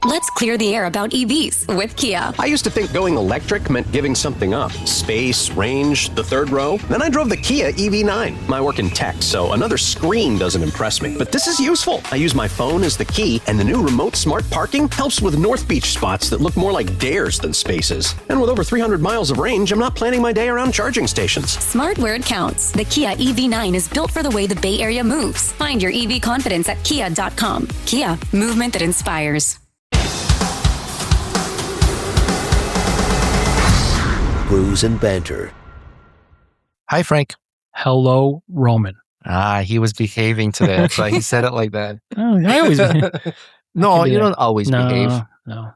Let's clear the air about EVs with Kia. I used to think going electric meant giving something up. Space, range, the third row. Then I drove the Kia EV9. I work in tech, so another screen doesn't impress me. But this is useful. I use my phone as the key, and the new remote smart parking helps with North Beach spots that look more like dares than spaces. And with over 300 miles of range, I'm not planning my day around charging stations. Smart where it counts. The Kia EV9 is built for the way the Bay Area moves. Find your EV confidence at kia.com. Kia, movement that inspires. Brews and Banter. Hi, Frank. Hello, Roman. He was behaving today. That's why he said it like that. Oh, I always No, you don't always behave. No.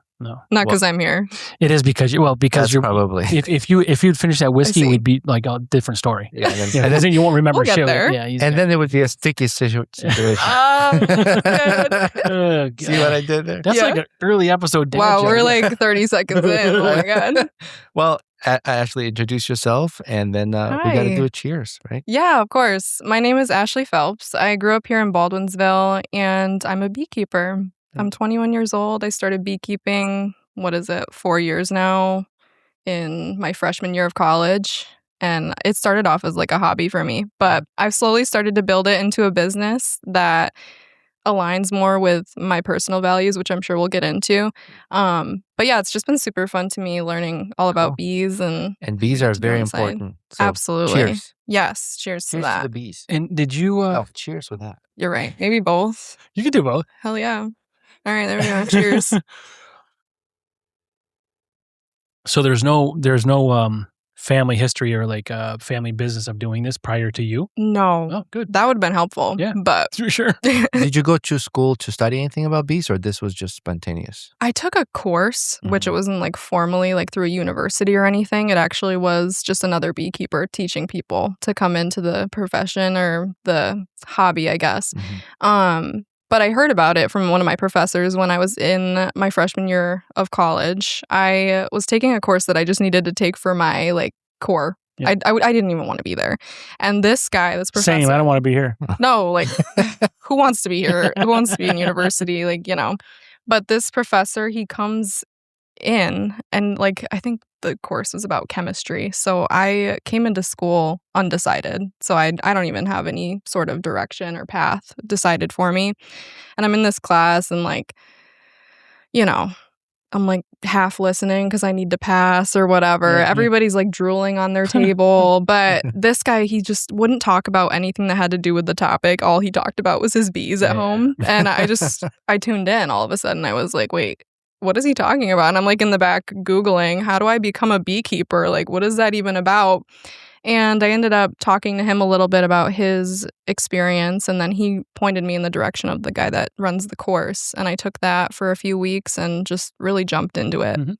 Not because I'm here. It is because That's you're probably. If you'd finished that whiskey, we'd be like a different story. Yeah, and then you won't remember We'll get shit. there. Yeah, and then it would be a sticky situation. Good. See what I did there? That's like an early episode. Wow, we're like 30 seconds in. Oh my God. Well, Ashley, introduce yourself, and then we got to do a cheers, right? Yeah, of course. My name is Ashley Phelps. I grew up here in Baldwinsville, and I'm a beekeeper. I'm 21 years old. I started beekeeping, 4 years now, in my freshman year of college. And it started off as like a hobby for me, but I've slowly started to build it into a business that aligns more with my personal values, which I'm sure we'll get into. But yeah, it's just been super fun to me learning all about bees. And bees are very important. So absolutely. Cheers. Yes. Cheers to that. To the bees. And did you... cheers with that. You're right. Maybe both. You could do both. Hell yeah. All right, there we go. Cheers. So there's no family history or like family business of doing this prior to you? No. Oh, good. That would have been helpful. Yeah, but for sure. Did you go to school to study anything about bees, or this was just spontaneous? I took a course, which it wasn't like formally like through a university or anything. It actually was just another beekeeper teaching people to come into the profession or the hobby, I guess. But I heard about it from one of my professors when I was in my freshman year of college. I was taking a course that I just needed to take for my like core. Yeah. I didn't even want to be there. And this professor... Same, I don't want to be here. No, like, who wants to be here? Who wants to be in university? Like, you know. But this professor, he comes in and like, I think the course was about chemistry. So I came into school undecided. So I don't even have any sort of direction or path decided for me. And I'm in this class and like, you know, I'm like half listening because I need to pass or whatever. Mm-hmm. Everybody's like drooling on their table. But this guy, he just wouldn't talk about anything that had to do with the topic. All he talked about was his bees at home. And I tuned in all of a sudden. I was like, wait, what is he talking about? And I'm like in the back Googling, how do I become a beekeeper? Like, what is that even about? And I ended up talking to him a little bit about his experience. And then he pointed me in the direction of the guy that runs the course. And I took that for a few weeks and just really jumped into it. Mm-hmm.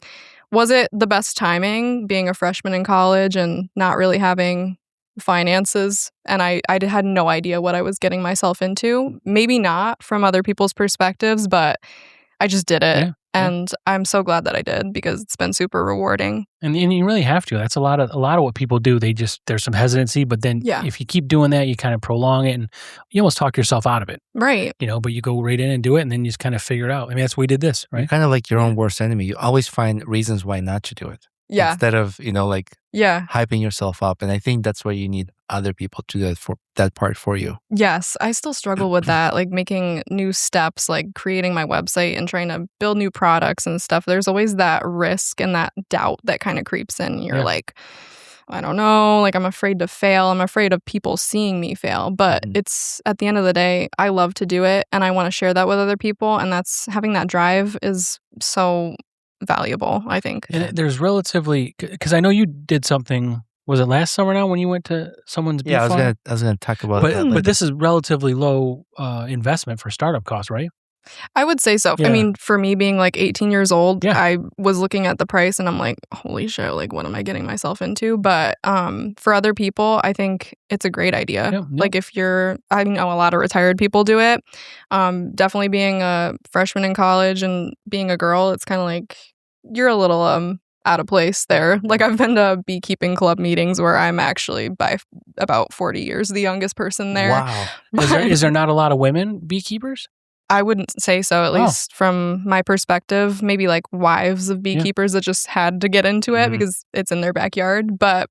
Was it the best timing being a freshman in college and not really having finances? And I had no idea what I was getting myself into. Maybe not from other people's perspectives, but I just did it. Yeah. And I'm so glad that I did because it's been super rewarding. And you really have to. That's a lot of what people do. There's some hesitancy, but then if you keep doing that, you kind of prolong it and you almost talk yourself out of it. Right. You know, but you go right in and do it and then you just kind of figure it out. I mean, that's why we did this, right? You're kind of like your own worst enemy. You always find reasons why not to do it. Yeah. Instead of, hyping yourself up. And I think that's where you need other people to do that part for you. Yes. I still struggle with that, like making new steps, like creating my website and trying to build new products and stuff. There's always that risk and that doubt that kind of creeps in. You're like, I don't know, like I'm afraid to fail. I'm afraid of people seeing me fail. But it's at the end of the day, I love to do it and I want to share that with other people. And that's having that drive is so valuable, I think. And there's relatively, because I know you did something, was it last summer now when you went to someone's bee farm? I was gonna talk about that. But this is relatively low investment for startup costs, right? I would say so. Yeah. I mean, for me being like 18 years old, I was looking at the price and I'm like, holy shit, like what am I getting myself into? But for other people, I think it's a great idea. Yeah. Like I know a lot of retired people do it. Definitely being a freshman in college and being a girl, it's kind of like you're a little out of place there. Like I've been to beekeeping club meetings where I'm actually by about 40 years the youngest person there. Wow. Is there not a lot of women beekeepers? I wouldn't say so, at least from my perspective. Maybe like wives of beekeepers that just had to get into it because it's in their backyard. But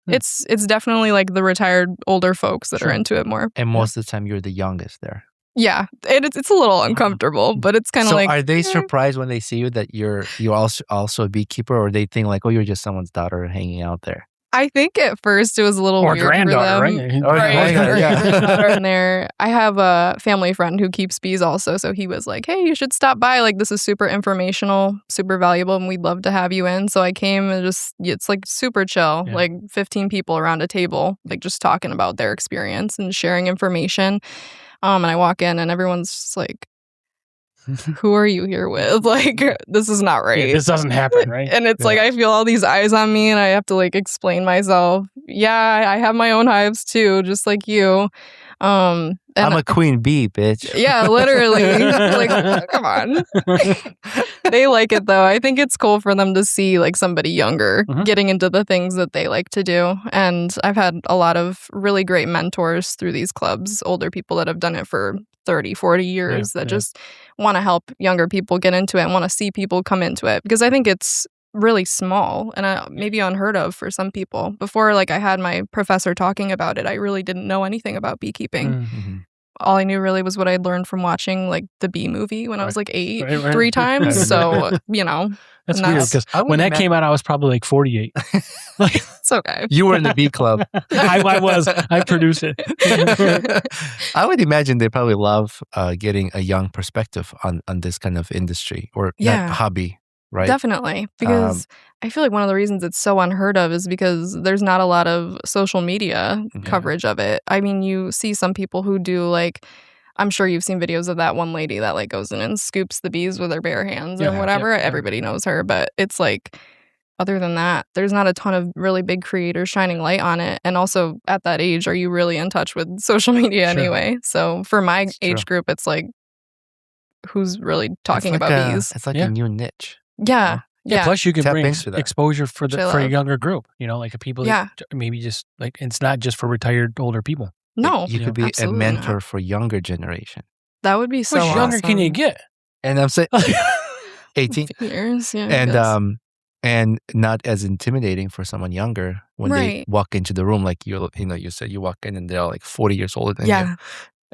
it's definitely like the retired older folks that are into it more. And most of the time, you're the youngest there. Yeah, it's a little uncomfortable, but it's kind of like. So are they surprised when they see you that you're also a beekeeper, or they think like, oh, you're just someone's daughter hanging out there? I think at first it was a little weird granddaughter, for them. right? Granddaughter in there. I have a family friend who keeps bees also, so he was like, hey, you should stop by. Like, this is super informational, super valuable, and we'd love to have you in. So I came and it's like super chill, like 15 people around a table, like just talking about their experience and sharing information. And I walk in and everyone's just like, who are you here with? Like, this is not right. Yeah, this doesn't happen, right? And it's like, I feel all these eyes on me and I have to like explain myself. Yeah, I have my own hives too, just like you. I'm a queen bee, bitch. Yeah, literally. Like, come on. They like it though. I think it's cool for them to see like somebody younger getting into the things that they like to do. And I've had a lot of really great mentors through these clubs, older people that have done it for 30, 40 years that just want to help younger people get into it and want to see people come into it. Because I think it's really small and maybe unheard of for some people. Before, like, I had my professor talking about it, I really didn't know anything about beekeeping. All I knew really was what I'd learned from watching like the Bee Movie when I was like 8, 3 times. So, you know. That's weird because when that came out, I was probably like 48. Like, it's okay. You were in the bee club. I was. I produced it. I would imagine they probably love getting a young perspective on this kind of industry or hobby. Right? Definitely. Because I feel like one of the reasons it's so unheard of is because there's not a lot of social media coverage of it. I mean, you see some people who do like, I'm sure you've seen videos of that one lady that like goes in and scoops the bees with her bare hands and whatever. Everybody knows her. But it's like, other than that, there's not a ton of really big creators shining light on it. And also at that age, are you really in touch with social media anyway? So for my age group, it's like, who's really talking about bees? It's like a new niche. Yeah. Yeah. Plus, you can bring that. exposure for a younger group. You know, like people that maybe just like it's not just for retired older people. No, you could be a mentor for younger generation. That would be so awesome. Which younger can you get? And I'm saying 18 years, and not as intimidating for someone younger when they walk into the room. Like you said you walk in and they're like 40 years older than you.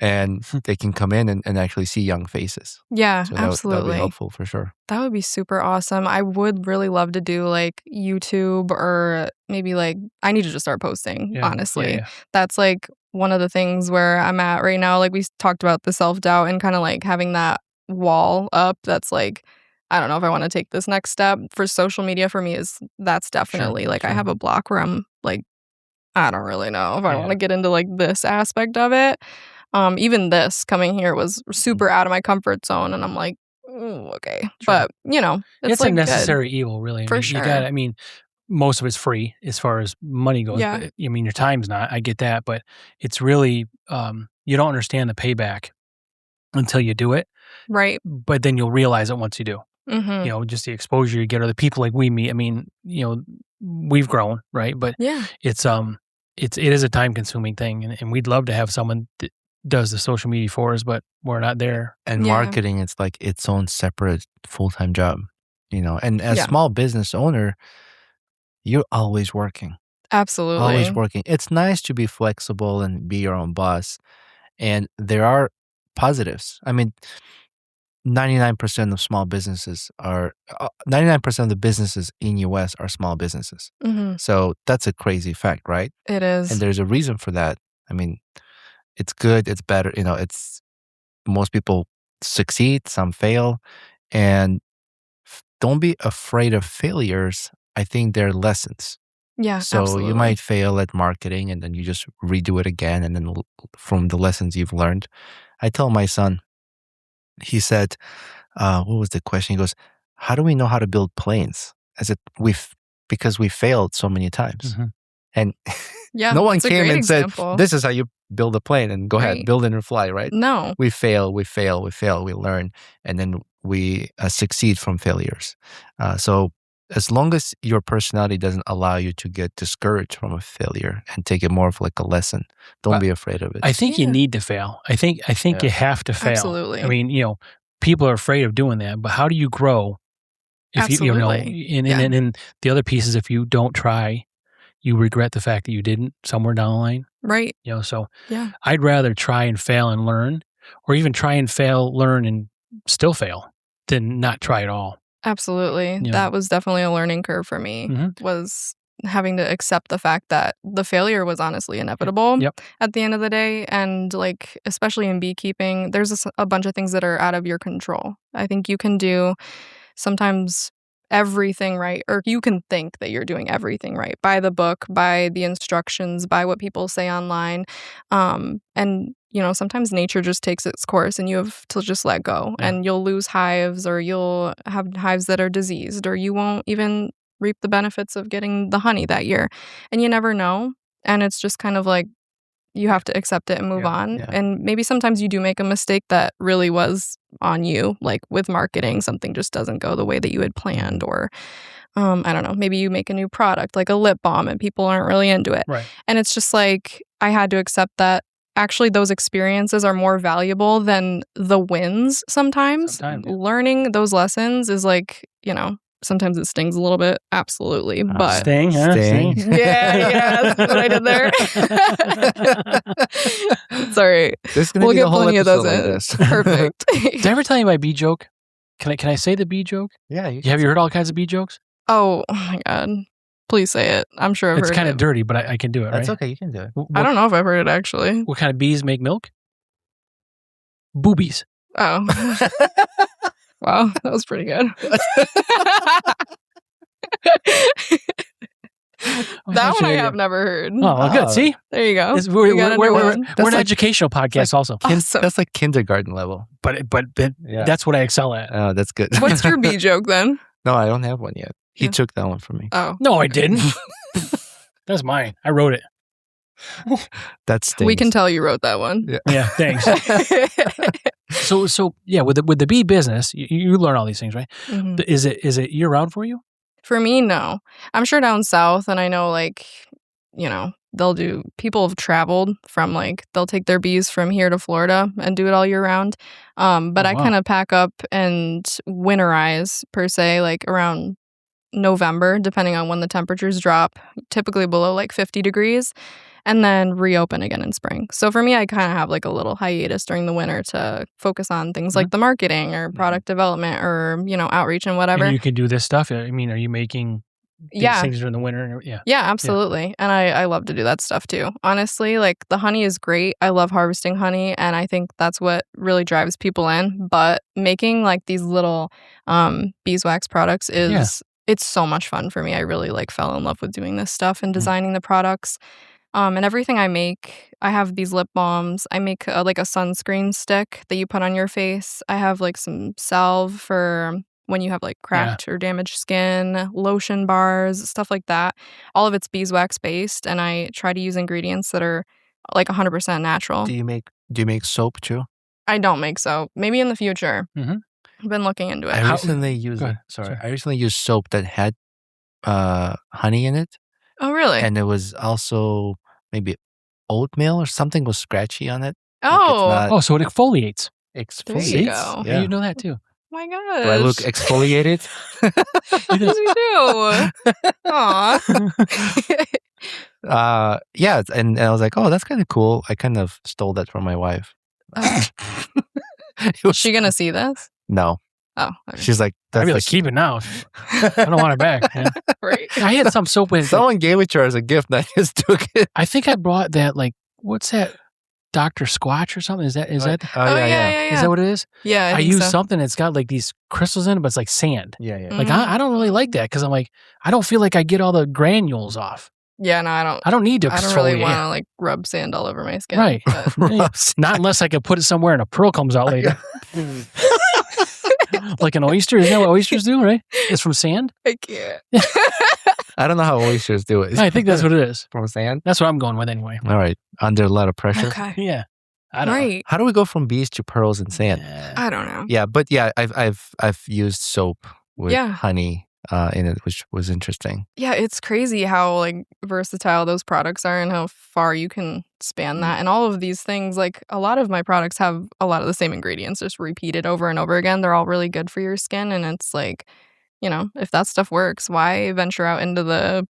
And they can come in and actually see young faces. Yeah, so absolutely. That would be helpful for sure. That would be super awesome. I would really love to do like YouTube or maybe like, I need to just start posting, honestly. That's like one of the things where I'm at right now. Like we talked about the self-doubt and kind of like having that wall up. That's like, I don't know if I want to take this next step. For social media for me that's definitely I have a block where I'm like, I don't really know if I want to get into like this aspect of it. Even this coming here was super out of my comfort zone, and I'm like, okay. Sure. But, you know, it's like a necessary evil, really. For sure. I mean, most of it's free as far as money goes. Yeah. But, I mean, your time's not. I get that. But it's really, you don't understand the payback until you do it. Right. But then you'll realize it once you do. Mm-hmm. You know, just the exposure you get or the people like we meet. I mean, you know, we've grown, right? But it is a time-consuming thing. And we'd love to have someone does the social media for us, but we're not there. And marketing, it's like its own separate full-time job, you know. And as a small business owner, you're always working. Absolutely. Always working. It's nice to be flexible and be your own boss. And there are positives. I mean, 99% of small businesses are 99% of the businesses in US are small businesses. Mm-hmm. So that's a crazy fact, right? It is. And there's a reason for that. I mean, it's good, it's better, you know, most people succeed, some fail, and don't be afraid of failures. I think they're lessons. Yeah, so absolutely. You might fail at marketing and then you just redo it again. And then from the lessons you've learned, I tell my son, he said, what was the question? He goes, how do we know how to build planes? I said, because we failed so many times. Mm-hmm. And no one came and said, this is how you build a plane and go ahead, build it and fly, right? No. We fail, we learn, and then we succeed from failures. So as long as your personality doesn't allow you to get discouraged from a failure and take it more of like a lesson, don't be afraid of it. I think you need to fail. I think you have to fail. Absolutely. I mean, people are afraid of doing that, but how do you grow? If Absolutely. And the other piece is if you don't try, you regret the fact that you didn't somewhere down the line. Right. So yeah. I'd rather try and fail and learn, or even try and fail, learn, and still fail than not try at all. Absolutely. That was definitely a learning curve for me, was having to accept the fact that the failure was honestly inevitable at the end of the day. And like, especially in beekeeping, there's a bunch of things that are out of your control. I think you can do sometimes everything right, or you can think that you're doing everything right by the book, by the instructions, by what people say online. And sometimes nature just takes its course and you have to just let go, and you'll lose hives, or you'll have hives that are diseased, or you won't even reap the benefits of getting the honey that year, and you never know. And it's just kind of like, you have to accept it and move on. Yeah. And maybe sometimes you do make a mistake that really was on you, like with marketing, something just doesn't go the way that you had planned, or I don't know, maybe you make a new product like a lip balm and people aren't really into it. Right. And it's just like, I had to accept that actually those experiences are more valuable than the wins sometimes. Learning those lessons is like, sometimes it stings a little bit, absolutely. But sting, huh? Sting. Yeah, that's what I did there. Sorry. We'll get plenty of those like in. this. Perfect. Did I ever tell you my bee joke? Can I say the bee joke? Yeah. Have you heard all kinds of bee jokes? Oh my God. Please say it. I'm sure I've heard it. It's kind of dirty, but I can do it, That's right? okay. You can do it. I don't know if I've heard it actually. What kind of bees make milk? Boobies. Oh. Wow, that was pretty good. That one I have never heard. Oh, well, good. See? There you go. We're an educational podcast also. Awesome. That's like kindergarten level. But that's what I excel at. Oh, that's good. What's your bee joke then? No, I don't have one yet. He took that one from me. Oh. No, I didn't. That's mine. I wrote it. That stings. We can tell you wrote that one. Yeah, thanks. So yeah, with the bee business, you learn all these things, right? Mm-hmm. Is it year round for you? For me, no. I'm sure down south, and I know people have traveled from they'll take their bees from here to Florida and do it all year round. But I kind of pack up and winterize per se, around November, depending on when the temperatures drop, typically below 50 degrees. And then reopen again in spring. So for me, I kind of have a little hiatus during the winter to focus on things like the marketing or product development or, outreach and whatever. And you can do this stuff. I mean, are you making these things during the winter? Yeah, absolutely. Yeah. And I love to do that stuff too. Honestly, the honey is great. I love harvesting honey. And I think that's what really drives people in. But making these little beeswax products it's so much fun for me. I really fell in love with doing this stuff and designing the products. And everything I make, I have these lip balms. I make a sunscreen stick that you put on your face. I have some salve for when you have cracked or damaged skin, lotion bars, stuff like that. All of it's beeswax based, and I try to use ingredients that are 100% natural. Do you make soap too? I don't make soap. Maybe in the future. Mm-hmm. I've been looking into it. I recently used soap that had honey in it. Oh, really? And it was also maybe oatmeal or something was scratchy on it. Oh. So it exfoliates. There you go. Yeah. You know that too. Oh my gosh. Do I look exfoliated? Yes, you do. Aw. Yeah, and I was like, oh, that's kind of cool. I kind of stole that from my wife. Is she going to see this? No. Oh, okay. She's like, I'd be keep it now. I don't want it back. Yeah. Right. I had some soap with someone gave it to her as a gift, and I just took it. I think I brought that. What's that? Dr. Squatch or something? Is that? Oh, yeah. Is that what it is? Yeah. I use something that's got these crystals in it, but it's like sand. Yeah. Mm-hmm. I don't really like that because I'm I don't feel like I get all the granules off. Yeah, no, I don't. I don't need to. I don't really want to rub sand all over my skin. Right. Not unless I could put it somewhere and a pearl comes out later. Like an oyster. Isn't that what oysters do, right? It's from sand? I can't. I don't know how oysters do it. I think that's what it is. From sand? That's what I'm going with anyway. All right. Under a lot of pressure. Okay. Yeah. I don't know. How do we go from bees to pearls and sand? I don't know. Yeah, but yeah, I've used soap with honey in it, which was interesting. Yeah, it's crazy how like versatile those products are and how far you can span that. And all of these things, like a lot of my products have a lot of the same ingredients, just repeated over and over again. They're all really good for your skin. And it's like, if that stuff works, why venture out into the,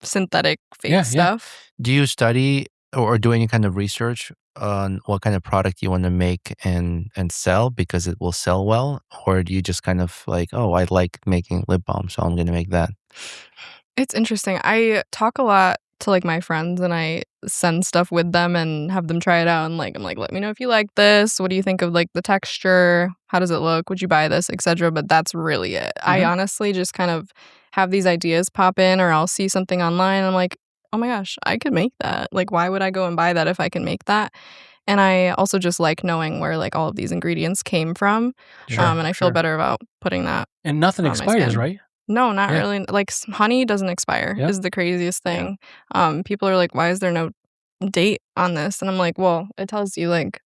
synthetic fake stuff? Do you study or do any kind of research on what kind of product you want to make and sell because it will sell well? Or do you just kind of like, oh, I like making lip balm, so I'm going to make that? It's interesting. I talk a lot to like my friends and I send stuff with them and have them try it out. And like, I'm like, let me know if you like this. What do you think of like the texture? How does it look? Would you buy this, etc.? But that's really it. I honestly just kind of have these ideas pop in, or I'll see something online and I'm like, oh my gosh, I could make that. Like, why would I go and buy that if I can make that? And I also just like knowing where like all of these ingredients came from. And I feel better about putting that. And nothing expires, right? No, not really. Like honey doesn't expire is the craziest thing. People are like, why is there no date on this? And I'm like, well, it tells you like,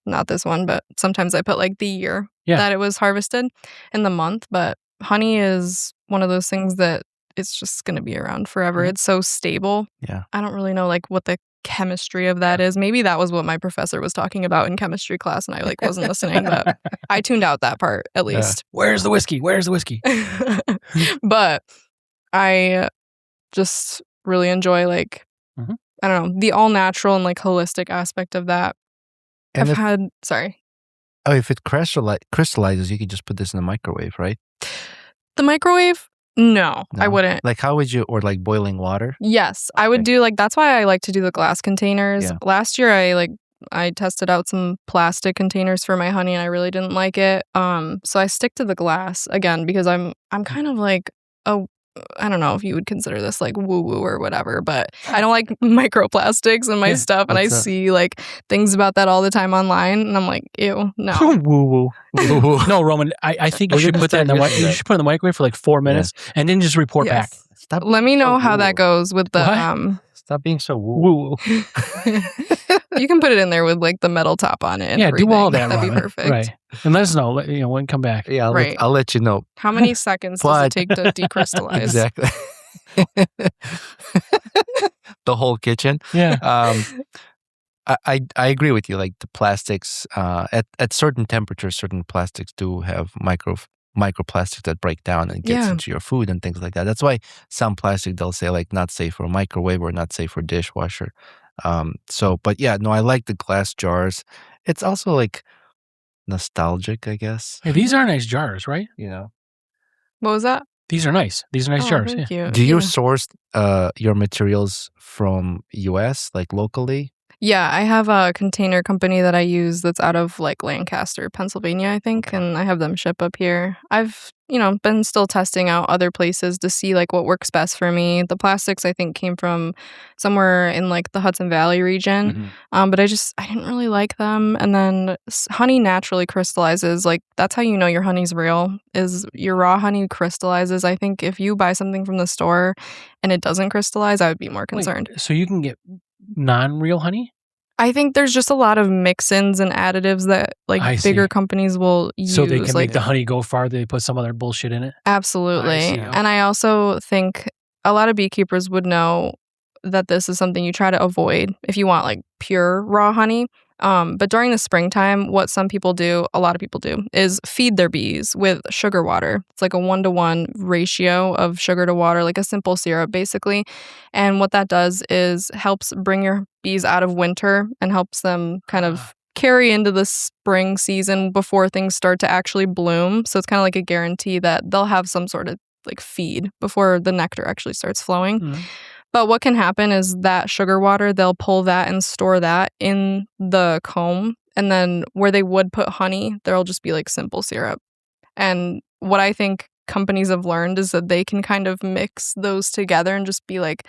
not this one, but sometimes I put like the year that it was harvested and the month. But honey is one of those things that it's just going to be around forever. It's so stable. Yeah. I don't really know like what the chemistry of that is. Maybe that was what my professor was talking about in chemistry class and I like wasn't listening, but I tuned out that part at least. Where's the whiskey? But I just really enjoy like I don't know, the all natural and like holistic aspect of that. And if it crystallizes, you could just put this in the microwave, right? The microwave? No, I wouldn't. Like how would you, or like boiling water? Yes, I would do like, that's why I like to do the glass containers. Yeah. Last year I tested out some plastic containers for my honey and I really didn't like it. So I stick to the glass again because I'm kind of like I don't know if you would consider this like woo-woo or whatever, but I don't like microplastics in my stuff and I see like things about that all the time online and I'm like, ew, no. Woo-woo. No, Roman, I think you should put that in the microwave for like 4 minutes and then just report back. Let me know how that goes with the Stop being so woo-woo. You can put it in there with like the metal top on it. And do all that. That'd be perfect. Right. And let us know, when come back. Yeah, I'll let you know. How many seconds does it take to decrystallize? Exactly. The whole kitchen. Yeah. I agree with you. Like the plastics, at certain temperatures, certain plastics do have microplastics that break down and gets into your food and things like that. That's why some plastic they'll say like not safe for a microwave or not safe for dishwasher. I like the glass jars. It's also like nostalgic, I guess. Hey, these are nice jars, right? What was that? These are nice. These are nice jars. Thank you. Do you source your materials from US, like locally? Yeah, I have a container company that I use that's out of like Lancaster, Pennsylvania, I think, and I have them ship up here. I've, been still testing out other places to see like what works best for me. The plastics I think came from somewhere in like the Hudson Valley region, but I didn't really like them. And then honey naturally crystallizes. Like that's how you know your honey's real, is your raw honey crystallizes. I think if you buy something from the store and it doesn't crystallize, I would be more concerned. Wait, so you can get non-real honey? I think there's just a lot of mix-ins and additives that like bigger companies will use. So they can make the honey go farther. They put some other bullshit in it? Absolutely. And I also think a lot of beekeepers would know that this is something you try to avoid if you want like pure raw honey. But during the springtime, what a lot of people do, is feed their bees with sugar water. It's like a 1-to-1 ratio of sugar to water, like a simple syrup, basically. And what that does is helps bring your bees out of winter and helps them kind of carry into the spring season before things start to actually bloom. So it's kind of like a guarantee that they'll have some sort of like feed before the nectar actually starts flowing. But what can happen is that sugar water, they'll pull that and store that in the comb. And then where they would put honey, there'll just be like simple syrup. And what I think companies have learned is that they can kind of mix those together and just be like,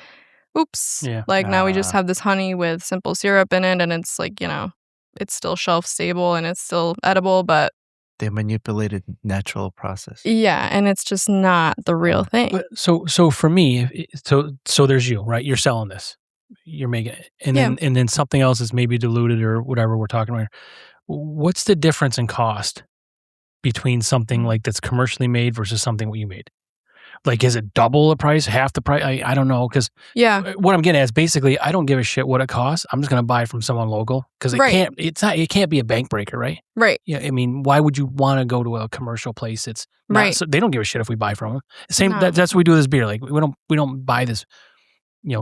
oops, now we just have this honey with simple syrup in it. And it's like, it's still shelf stable and it's still edible, but they manipulated natural process. Yeah, and it's just not the real thing. But so for me, so there's you, right? You're selling this, you're making it, and then something else is maybe diluted or whatever we're talking about. What's the difference in cost between something like that's commercially made versus something what you made? Like, is it double the price, half the price? I don't know, because what I'm getting at is basically I don't give a shit what it costs. I'm just going to buy from someone local because it can't be a bank breaker, right? Right. Yeah, I mean, why would you want to go to a commercial place? It's not, so they don't give a shit if we buy from them. Same. That's what we do with this beer. Like, we don't buy this,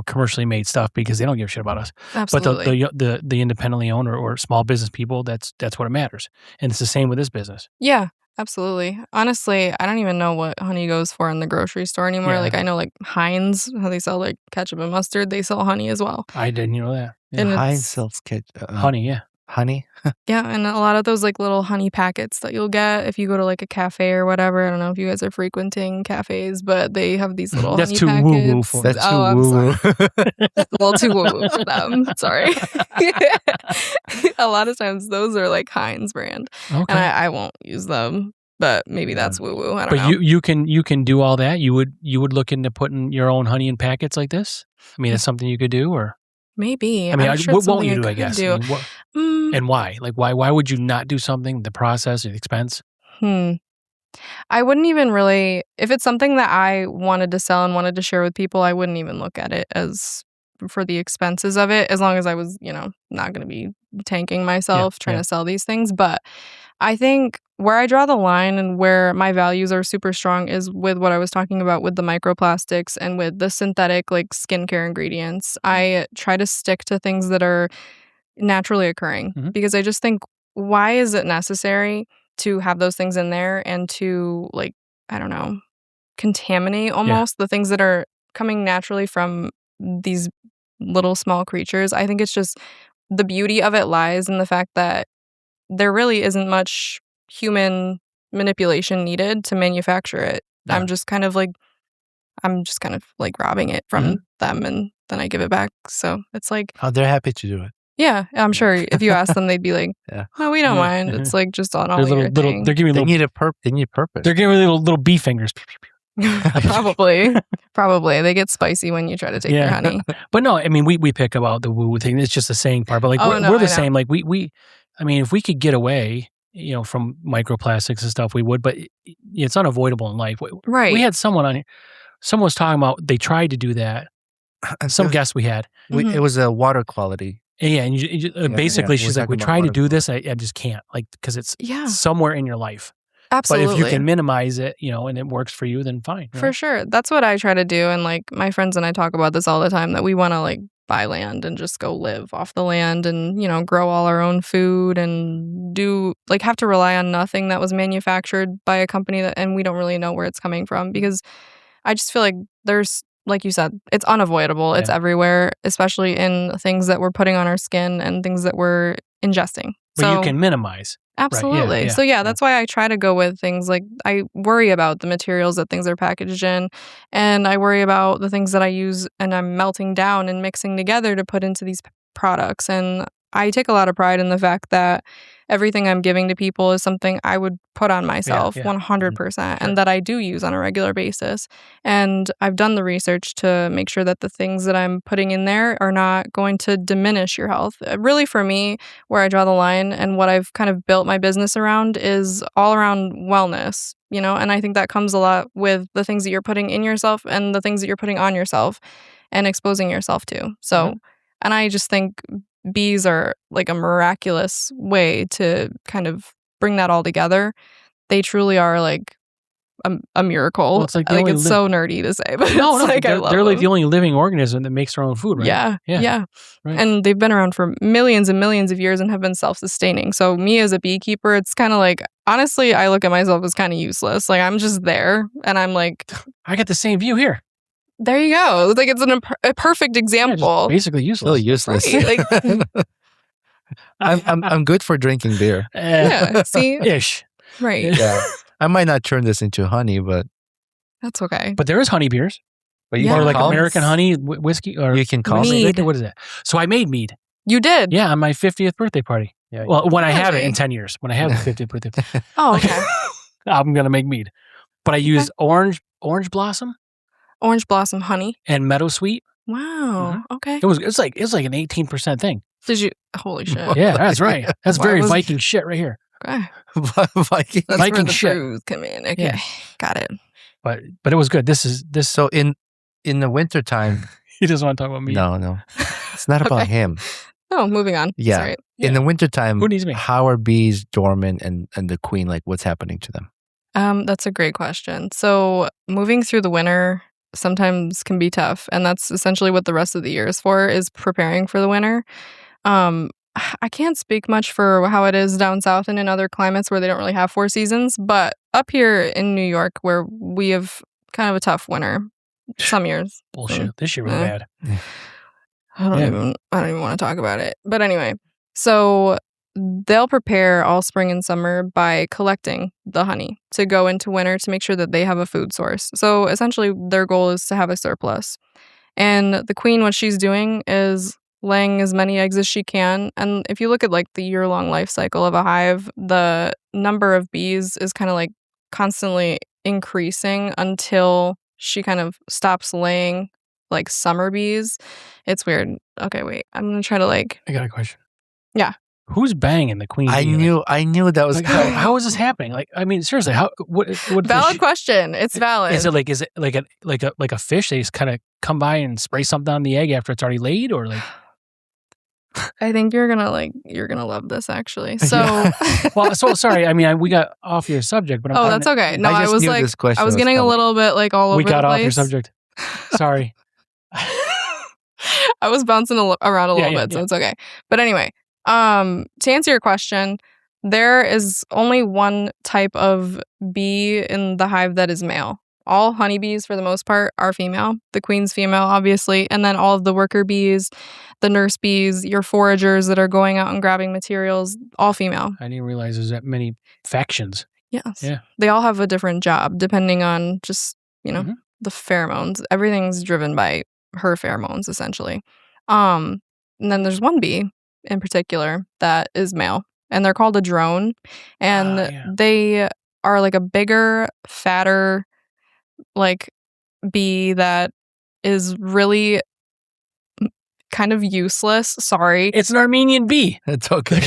commercially made stuff because they don't give a shit about us. Absolutely. But the independently owned or small business people, that's what it matters. And it's the same with this business. Yeah. Absolutely. Honestly, I don't even know what honey goes for in the grocery store anymore. Yeah. Like, I know, like, Heinz, how they sell, like, ketchup and mustard, they sell honey as well. I didn't know that. Yeah. And Heinz sells honey, yeah. Honey? Yeah, and a lot of those, like, little honey packets that you'll get if you go to, like, a cafe or whatever. I don't know if you guys are frequenting cafes, but they have these little honey packets. That's too woo-woo for them. That's too woo-woo. A little too woo-woo for them. Sorry. A lot of times, those are, like, Heinz brand. Okay. And I won't use them. But maybe that's woo woo. I don't know. But you can do all that. You would look into putting your own honey in packets like this. I mean, it's something you could do, or maybe. I mean, what won't you do? I guess. I mean, and why? Like, why would you not do something? The process, or the expense. I wouldn't even really. If it's something that I wanted to sell and wanted to share with people, I wouldn't even look at it as for the expenses of it. As long as I was, not going to be tanking myself trying to sell these things, but. I think where I draw the line and where my values are super strong is with what I was talking about with the microplastics and with the synthetic, like, skincare ingredients. I try to stick to things that are naturally occurring because I just think, why is it necessary to have those things in there and to, like, I don't know, contaminate almost the things that are coming naturally from these little small creatures? I think it's just the beauty of it lies in the fact that there really isn't much human manipulation needed to manufacture it. Yeah. I'm just kind of like robbing it from them, and then I give it back. So it's like, oh, they're happy to do it. Yeah, I'm sure if you ask them, they'd be like, "No, we don't mind." It's like just on all your thing. They're giving they need purpose. They're giving little bee fingers. Probably they get spicy when you try to take your honey. But no, I mean, we pick about the woo thing. It's just the saying part. But like we're the same. Like we. I mean, if we could get away, from microplastics and stuff, we would. But it's unavoidable in life. Right. We had someone on here. Someone was talking about they tried to do that. Some guests we had. It was a water quality. Yeah, and basically, she's like, "We tried to do this. I just can't, like, because it's somewhere in your life." Absolutely. But if you can minimize it, and it works for you, then fine. For sure. That's what I try to do. And, like, my friends and I talk about this all the time, that we want to, like, buy land and just go live off the land and, grow all our own food and have to rely on nothing that was manufactured by a company and we don't really know where it's coming from, because I just feel like there's, like you said, it's unavoidable. It's everywhere, especially in things that we're putting on our skin and things that we're ingesting. But you can minimize. Absolutely. Right, so that's why I try to go with things like, I worry about the materials that things are packaged in, and I worry about the things that I use and I'm melting down and mixing together to put into these products. And I take a lot of pride in the fact that everything I'm giving to people is something I would put on myself 100%, and that I do use on a regular basis. And I've done the research to make sure that the things that I'm putting in there are not going to diminish your health. Really, for me, where I draw the line and what I've kind of built my business around is all around wellness, and I think that comes a lot with the things that you're putting in yourself and the things that you're putting on yourself and exposing yourself to. So, and I just think bees are like a miraculous way to kind of bring that all together. They truly are like a miracle. Well, it's like it's so nerdy to say, but no, like they're like the only living organism that makes their own food, right? Yeah. Right. And they've been around for millions and millions of years and have been self-sustaining. So me as a beekeeper, it's kind of like, honestly, I look at myself as kind of useless. Like, I'm just there, and I'm like, I get the same view here. There you go. It's like, it's a perfect example. Basically useless. Still useless. Right? Like, I'm good for drinking beer. See? Ish. Right. Yeah. I might not turn this into honey, but that's okay. But there is honey beers. But you or like American honey whiskey, or you can call mead. What is that? So I made mead. You did? Yeah, on my 50th birthday party. Yeah. Well, when I have it in 10 years, when I have the 50th birthday party. Oh, okay. I'm gonna make mead, but I use orange blossom honey, and meadowsweet. Wow. Okay. It's like an 18% thing. Did you? Holy shit. Yeah, that's right. That's very Viking shit right here. Okay. Viking. That's Viking where the shit. brews come in. Okay. Yeah. Got it. But it was good. This. So in the wintertime, He doesn't want to talk about me. no. It's not about Okay. him. Oh, moving on. Yeah. Sorry. In the wintertime, Who needs me? how are bees dormant and the queen, like what's happening to them? That's a great question. So moving through the winter sometimes can be tough, and that's essentially what the rest of the year is for, is preparing for the winter. I can't speak much for how it is down south and in other climates where they don't really have 4 seasons, but up here in New York, where we have kind of a tough winter some years. Bullshit. This year was bad. I don't even want to talk about it. But anyway, so they'll prepare all spring and summer by collecting the honey to go into winter to make sure that they have a food source. So essentially their goal is to have a surplus. And the queen, what she's doing is laying as many eggs as she can. And if you look at like the year-long life cycle of a hive, the number of bees is kind of like constantly increasing until she kind of stops laying like summer bees. It's weird. Okay, wait. I'm going to try to like... I got a question. Yeah. Who's banging the queen I bee? knew that was Like, how is this happening? Like, I mean, seriously, what Valid question. It's valid. Is it like a fish? They just kind of come by and spray something on the egg after it's already laid, or like? I think you're gonna love this actually. So, Well, so sorry. I mean, we got off your subject, but that's okay. No, I was like, I was getting a little bit like all over the place. We got off your subject. Sorry. I was bouncing around a little bit, so it's okay. But anyway, to answer your question, there is only one type of bee in the hive that is male. All honeybees, for the most part, are female. The queen's female, obviously. And then all of the worker bees, the nurse bees, your foragers that are going out and grabbing materials, all female. I didn't realize there's that many factions. Yes. Yeah. They all have a different job depending on just, the pheromones. Everything's driven by her pheromones, essentially. And then there's one bee in particular that is male, and they're called a drone. And they are like a bigger, fatter, like bee that is really kind of useless. Sorry. It's an Armenian bee. It's okay.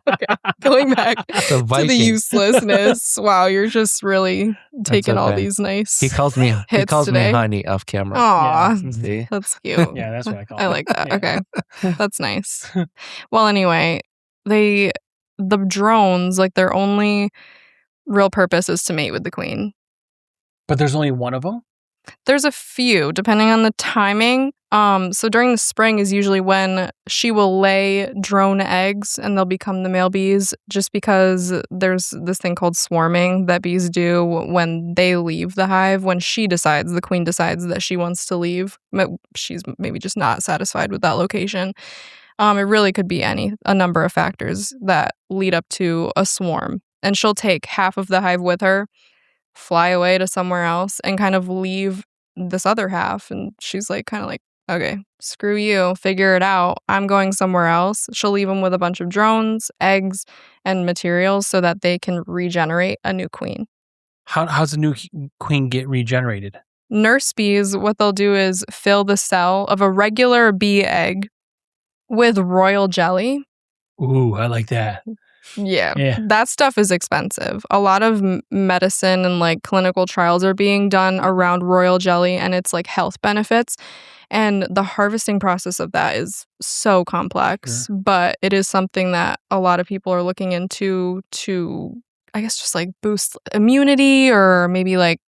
Okay. Going back to the uselessness. Wow, you're just really taking all these nice. He calls me honey off camera. Aw, See? that's cute. Yeah, that's what I call it. I like that. Okay, that's nice. Well, anyway, the drones, like their only real purpose is to mate with the queen. But there's only one of them? There's a few, depending on the timing. So during the spring is usually when she will lay drone eggs and they'll become the male bees, just because there's this thing called swarming that bees do when they leave the hive. When the queen decides that she wants to leave, she's maybe just not satisfied with that location. It really could be a number of factors that lead up to a swarm. And she'll take half of the hive with her, fly away to somewhere else, and kind of leave this other half. And she's like, kind of like, okay, screw you, figure it out. I'm going somewhere else. She'll leave them with a bunch of drones, eggs, and materials so that they can regenerate a new queen. How's the new queen get regenerated? Nurse bees, what they'll do is fill the cell of a regular bee egg with royal jelly. Ooh, I like that. Yeah, that stuff is expensive. A lot of medicine and like clinical trials are being done around royal jelly and its like health benefits. And the harvesting process of that is so complex, but it is something that a lot of people are looking into to, I guess, just like boost immunity, or maybe like,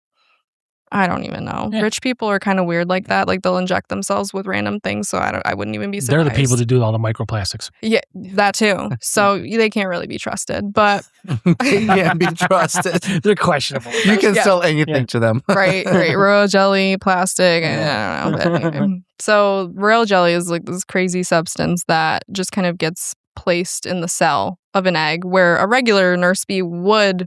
I don't even know. Yeah. Rich people are kind of weird like that. Like they'll inject themselves with random things. So I wouldn't even be surprised. They're the people that do all the microplastics. Yeah, that too. So they can't really be trusted. But they can't be trusted. They're questionable. You can sell anything to them. Right. Royal jelly, plastic, I don't know. But anyway. So royal jelly is like this crazy substance that just kind of gets placed in the cell of an egg, where a regular nurse bee would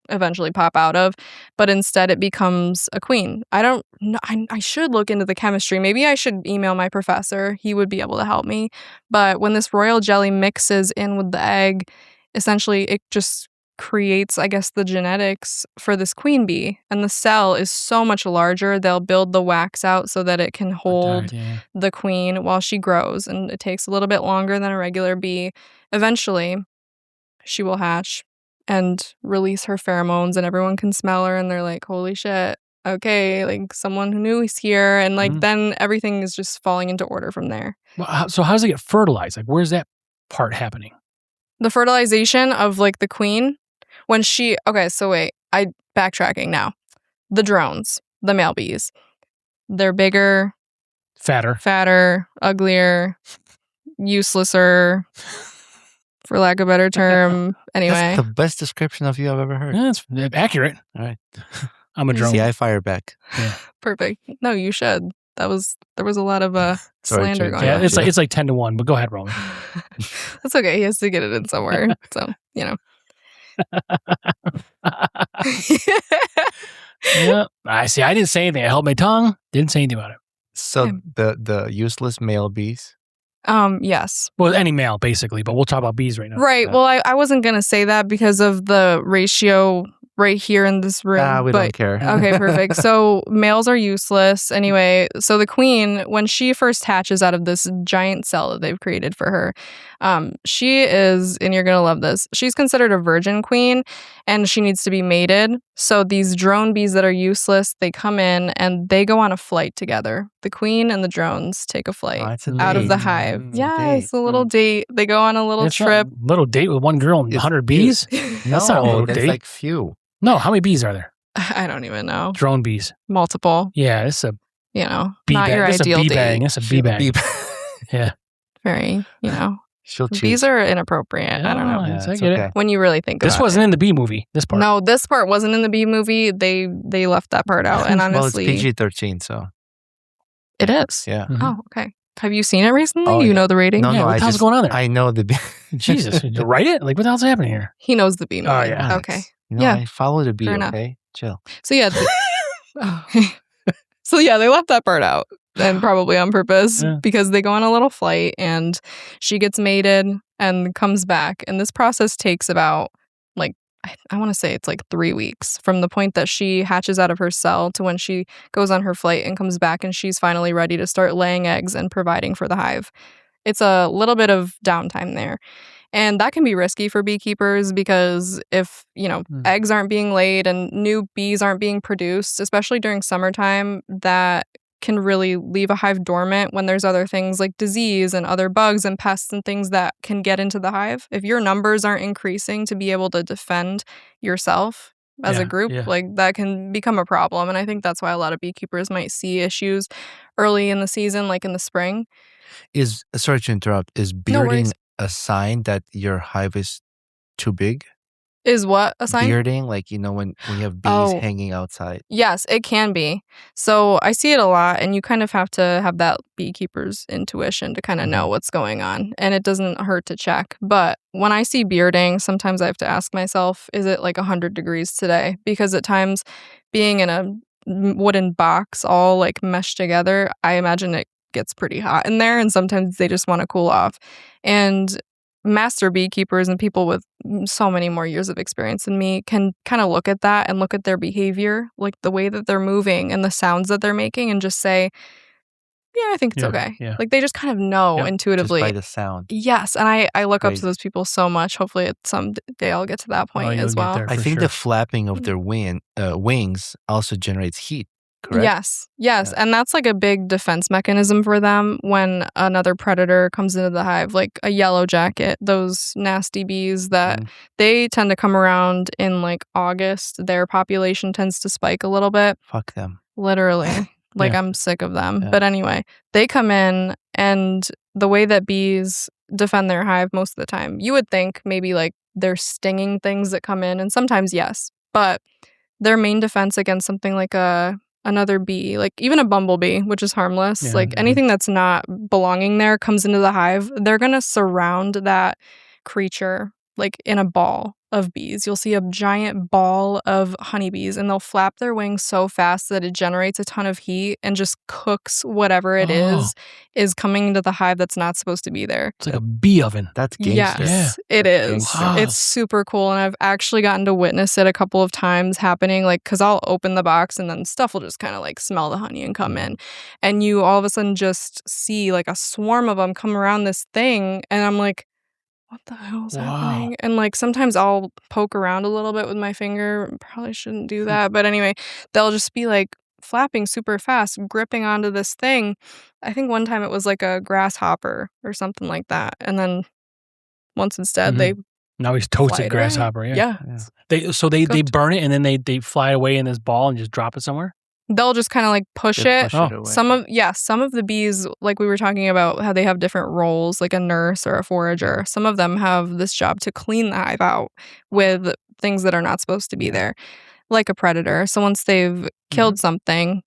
eventually pop out of, but instead it becomes a queen. I don't know. I should look into the chemistry. Maybe I should email my professor. He would be able to help me. But when this royal jelly mixes in with the egg, essentially it just creates, I guess, the genetics for this queen bee. And the cell is so much larger. They'll build the wax out so that it can hold the queen while she grows. And it takes a little bit longer than a regular bee. Eventually, she will hatch and release her pheromones, and everyone can smell her, and they're like, holy shit, okay, like someone who knew is here. And like then everything is just falling into order from there. Well, so how does it get fertilized? Like, where's that part happening? The fertilization of like the queen, when she, okay, so wait, backtracking now. The drones, the male bees, they're bigger, fatter, uglier, uselesser, for lack of a better term. Anyway. That's the best description of you I've ever heard. Yeah, that's accurate. All right. I'm a drone. See, I fire back. Yeah. Perfect. No, you should. There was a lot of slander going on. Yeah, it's like 10-1, but go ahead, Roman. That's okay. He has to get it in somewhere. So, you know. Yeah. I see. I didn't say anything. I held my tongue. Didn't say anything about it. So the useless male bees? Yes. Well, any male, basically, but we'll talk about bees right now. Right. Yeah. Well, I wasn't going to say that because of the ratio right here in this room. We don't care. Okay, perfect. So males are useless. Anyway, so the queen, when she first hatches out of this giant cell that they've created for her, she is, and you're going to love this, she's considered a virgin queen, and she needs to be mated. So these drone bees that are useless, they come in and they go on a flight together. The queen and the drones take a flight out of the hive. Yeah, it's a little date. They go on a little trip. Little date with one girl and 100 bees? That's not a little date. Like few. No, how many bees are there? I don't even know. Drone bees. Multiple. Yeah, it's a not bee your ideal bee date. bang. It's a bee bang. Yeah. Very, She'll choose. Bees are inappropriate. I don't know. I get it. When you really think about it. This wasn't in the bee movie, this part. No, this part wasn't in the bee movie. They left that part out. And honestly. Well, it's PG-13, so. It is? Yeah. Mm-hmm. Oh, okay. Have you seen it recently? Oh, you know the rating? No, what the hell's going on there? I know the bee. Jesus. You write it? Like, what the hell's happening here? He knows the bee movie. Oh, yeah. Okay. I follow the bee, Fair enough. okay? Chill. So, yeah. So, yeah, they left that part out. And probably on purpose because they go on a little flight and she gets mated and comes back. And this process takes about, like, I want to say it's like 3 weeks from the point that she hatches out of her cell to when she goes on her flight and comes back and she's finally ready to start laying eggs and providing for the hive. It's a little bit of downtime there. And that can be risky for beekeepers because if, eggs aren't being laid and new bees aren't being produced, especially during summertime, that can really leave a hive dormant when there's other things like disease and other bugs and pests and things that can get into the hive. If your numbers aren't increasing to be able to defend yourself as a group, like that can become a problem. And I think that's why a lot of beekeepers might see issues early in the season, like in the spring. Sorry to interrupt, is bearding a sign that your hive is too big? Is what a sign? Bearding, like, when we have bees hanging outside. Yes, it can be. So I see it a lot, and you kind of have to have that beekeeper's intuition to kind of know what's going on. And it doesn't hurt to check. But when I see bearding, sometimes I have to ask myself, is it like 100 degrees today? Because at times, being in a wooden box all like meshed together, I imagine it gets pretty hot in there, and sometimes they just want to cool off. And master beekeepers and people with so many more years of experience than me can kind of look at that and look at their behavior, like the way that they're moving and the sounds that they're making, and just say, yeah, I think it's okay. Yeah. Like they just kind of know intuitively. Just by the sound. Yes. And I look up to those people so much. Hopefully at some day I'll get to that point as well. I think the flapping of their wings also generates heat. Correct? Yes. Yeah. And that's like a big defense mechanism for them when another predator comes into the hive, like a yellow jacket, those nasty bees that they tend to come around in like August. Their population tends to spike a little bit. Fuck them. Literally. Like I'm sick of them. Yeah. But anyway, they come in, and the way that bees defend their hive most of the time, you would think maybe like they're stinging things that come in, and sometimes yes. But their main defense against something like another bee, like even a bumblebee, which is harmless, like anything that's not belonging there comes into the hive, they're going to surround that creature like in a ball of bees. You'll see a giant ball of honeybees, and they'll flap their wings so fast that it generates a ton of heat and just cooks whatever it is coming into the hive that's not supposed to be there. It's like a bee oven. That's gangster. Yes, it is. Wow. It's super cool, and I've actually gotten to witness it a couple of times happening, like, because I'll open the box and then stuff will just kind of like smell the honey and come in, and you all of a sudden just see like a swarm of them come around this thing, and I'm like, what the hell is happening? And like sometimes I'll poke around a little bit with my finger. Probably shouldn't do that, but anyway, they'll just be like flapping super fast, gripping onto this thing. I think one time it was like a grasshopper or something like that, and then once it's dead, they now he's toasted grasshopper. Yeah. They burn it and then they fly away in this ball and just drop it somewhere. They'll just kind of like push it. Away. Some of the bees, like we were talking about, how they have different roles, like a nurse or a forager. Some of them have this job to clean the hive out with things that are not supposed to be there, like a predator. So once they've killed something,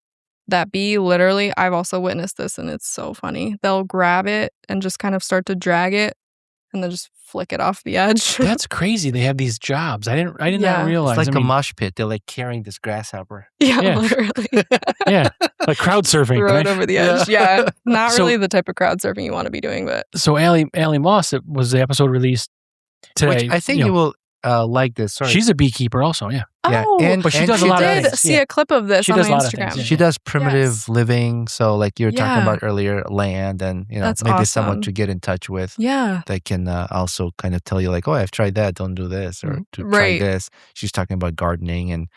that bee literally, I've also witnessed this, and it's so funny. They'll grab it and just kind of start to drag it, and then just flick it off the edge. That's crazy. They have these jobs. I did not realize. It's like a mosh pit. They're like carrying this grasshopper. Yeah. Literally. Yeah, like crowd surfing. Throw it over the edge. Yeah. Not really the type of crowd surfing you want to be doing, but. So Allie Moss, was the episode released today. Which I think you will like this. Sorry. She's a beekeeper also, yeah. Oh, but she does a lot of things. I did see a clip of this on my Instagram. Things, She does primitive living, so like you were talking about earlier, land, and That's maybe awesome. someone to get in touch with. Yeah. They can also kind of tell you like, oh, I've tried that, don't do this, or to try this. She's talking about gardening and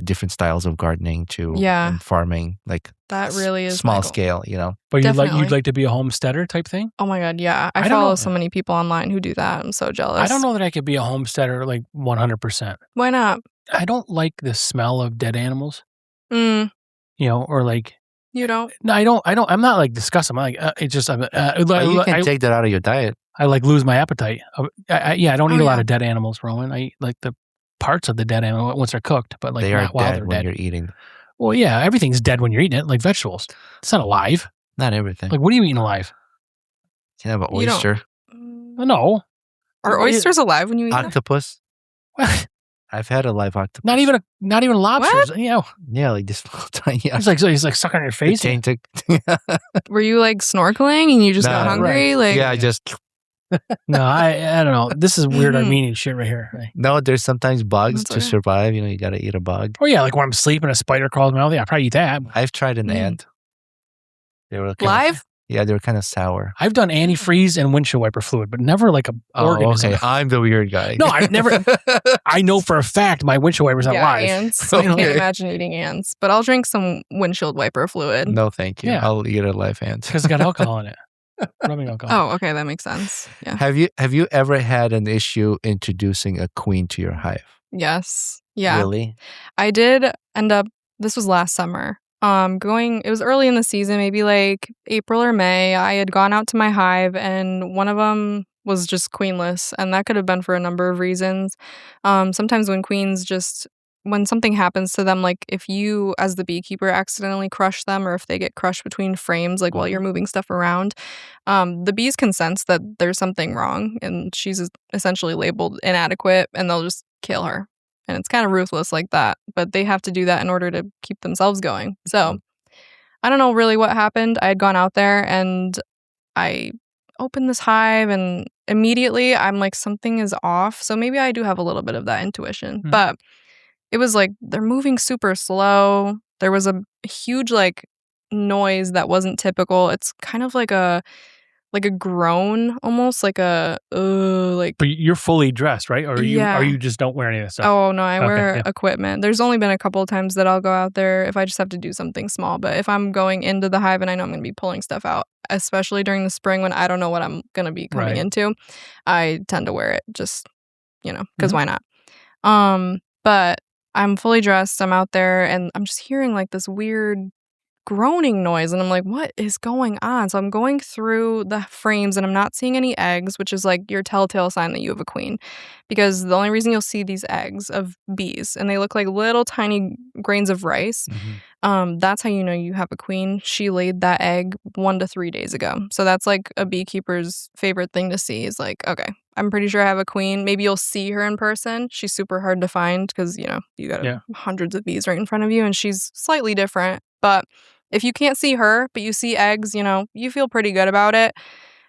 different styles of gardening too, and farming, like that really is small scale, But you'd like to be a homesteader type thing? Oh my God, yeah. I follow so many people online who do that. I'm so jealous. I don't know that I could be a homesteader like 100%. Why not? I don't like the smell of dead animals. Or like. You don't? No, I don't. I'm not like disgusted. I'm like, it just. You can take that out of your diet. I like lose my appetite. I don't eat a lot of dead animals, Roman. I eat like the parts of the dead animal once they're cooked, but like they are not while dead they're when dead. You're eating. Well, yeah, everything's dead when you're eating it, like vegetables. It's not alive. Not everything. Like, what are you eating alive? You can have an oyster. No. Are oysters alive when you eat octopus? What? I've had a live octopus. Not even lobsters. What? Yeah, like this little tiny. He's like sucking on your face. Were you like snorkeling and you just got hungry? Right. Like, yeah, I just. No, I don't know. This is weird Armenian shit right here. Right? No, there's sometimes bugs to survive. You got to eat a bug. Oh yeah, like when I'm sleeping, a spider crawls my mouth. Yeah, I'll probably eat that. I've tried an ant. They were live. Yeah, they were kind of sour. I've done antifreeze and windshield wiper fluid, but never like a organism. Okay, I'm the weird guy. No, I've never. I know for a fact my windshield wiper's not live. Ants. I can't imagine eating ants, but I'll drink some windshield wiper fluid. No, thank you. Yeah. I'll eat a live ant because it's got alcohol in it. Rubbing alcohol. Oh, okay, that makes sense. Yeah. Have you ever had an issue introducing a queen to your hive? Yes. Yeah. Really? I did end up. This was last summer. It was early in the season, maybe like April or May. I had gone out to my hive and one of them was just queenless, and that could have been for a number of reasons. Sometimes when something happens to them, like if you as the beekeeper accidentally crush them or if they get crushed between frames, like while you're moving stuff around, the bees can sense that there's something wrong and she's essentially labeled inadequate, and they'll just kill her. And it's kind of ruthless like that, but they have to do that in order to keep themselves going. So I don't know really what happened. I had gone out there and I opened this hive and immediately I'm like, something is off. So maybe I do have a little bit of that intuition, but it was like they're moving super slow. There was a huge like noise that wasn't typical. It's kind of like a groan, almost like a like. But you're fully dressed, right? Or you just don't wear any of this stuff? Oh no, I wear equipment. There's only been a couple of times that I'll go out there if I just have to do something small. But if I'm going into the hive and I know I'm going to be pulling stuff out, especially during the spring when I don't know what I'm going to be coming into, I tend to wear it just, because why not? But I'm fully dressed. I'm out there and I'm just hearing like this weird groaning noise, and I'm like, what is going on? So I'm going through the frames and I'm not seeing any eggs, which is like your telltale sign that you have a queen, because the only reason you'll see these eggs of bees, and they look like little tiny grains of rice, that's how you know you have a queen. She laid that egg 1 to 3 days ago. So that's like a beekeeper's favorite thing to see is like, okay, I'm pretty sure I have a queen. Maybe you'll see her in person. She's super hard to find because, you know, you got hundreds of bees right in front of you, and she's slightly different. But if you can't see her, but you see eggs, you know, you feel pretty good about it.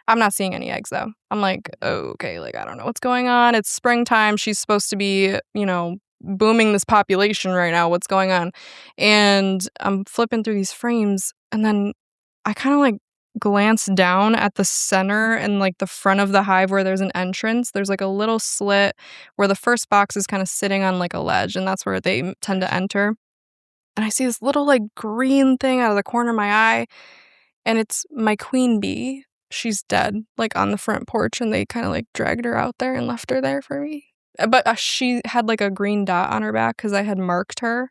I'm not seeing any eggs, though. I'm like, okay, like, I don't know what's going on. It's springtime. She's supposed to be, you know, booming this population right now. What's going on? And I'm flipping through these frames, and then I kind of like glance down at the center and like the front of the hive where there's an entrance. There's like a little slit where the first box is kind of sitting on like a ledge, and that's where they tend to enter. And I see this little like green thing out of the corner of my eye, and it's my queen bee. She's dead, like on the front porch, and they kind of like dragged her out there and left her there for me. But she had like a green dot on her back because I had marked her.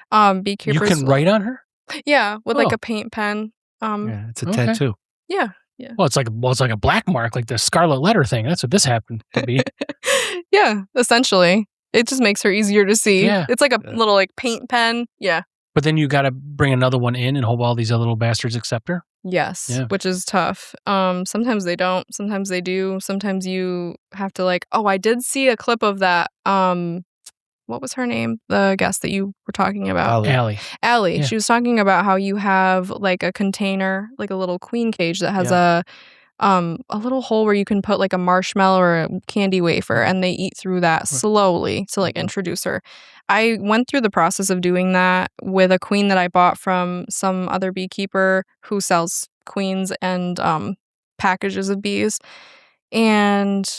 Beekeepers. You can write on her? Yeah, with like a paint pen. It's a tattoo. Yeah. Well, it's like a black mark, like the Scarlet Letter thing. That's what this happened to be. Yeah, essentially. It just makes her easier to see. Yeah. It's like a little like paint pen. Yeah. But then you got to bring another one in and hope all these other little bastards accept her? Yes, which is tough. Sometimes they don't. Sometimes they do. Sometimes you have to like, I did see a clip of that. What was her name? The guest that you were talking about. Allie. Yeah. She was talking about how you have like a container, like a little queen cage that has a little hole where you can put like a marshmallow or a candy wafer, and they eat through that slowly to like introduce her. I went through the process of doing that with a queen that I bought from some other beekeeper who sells queens and packages of bees. And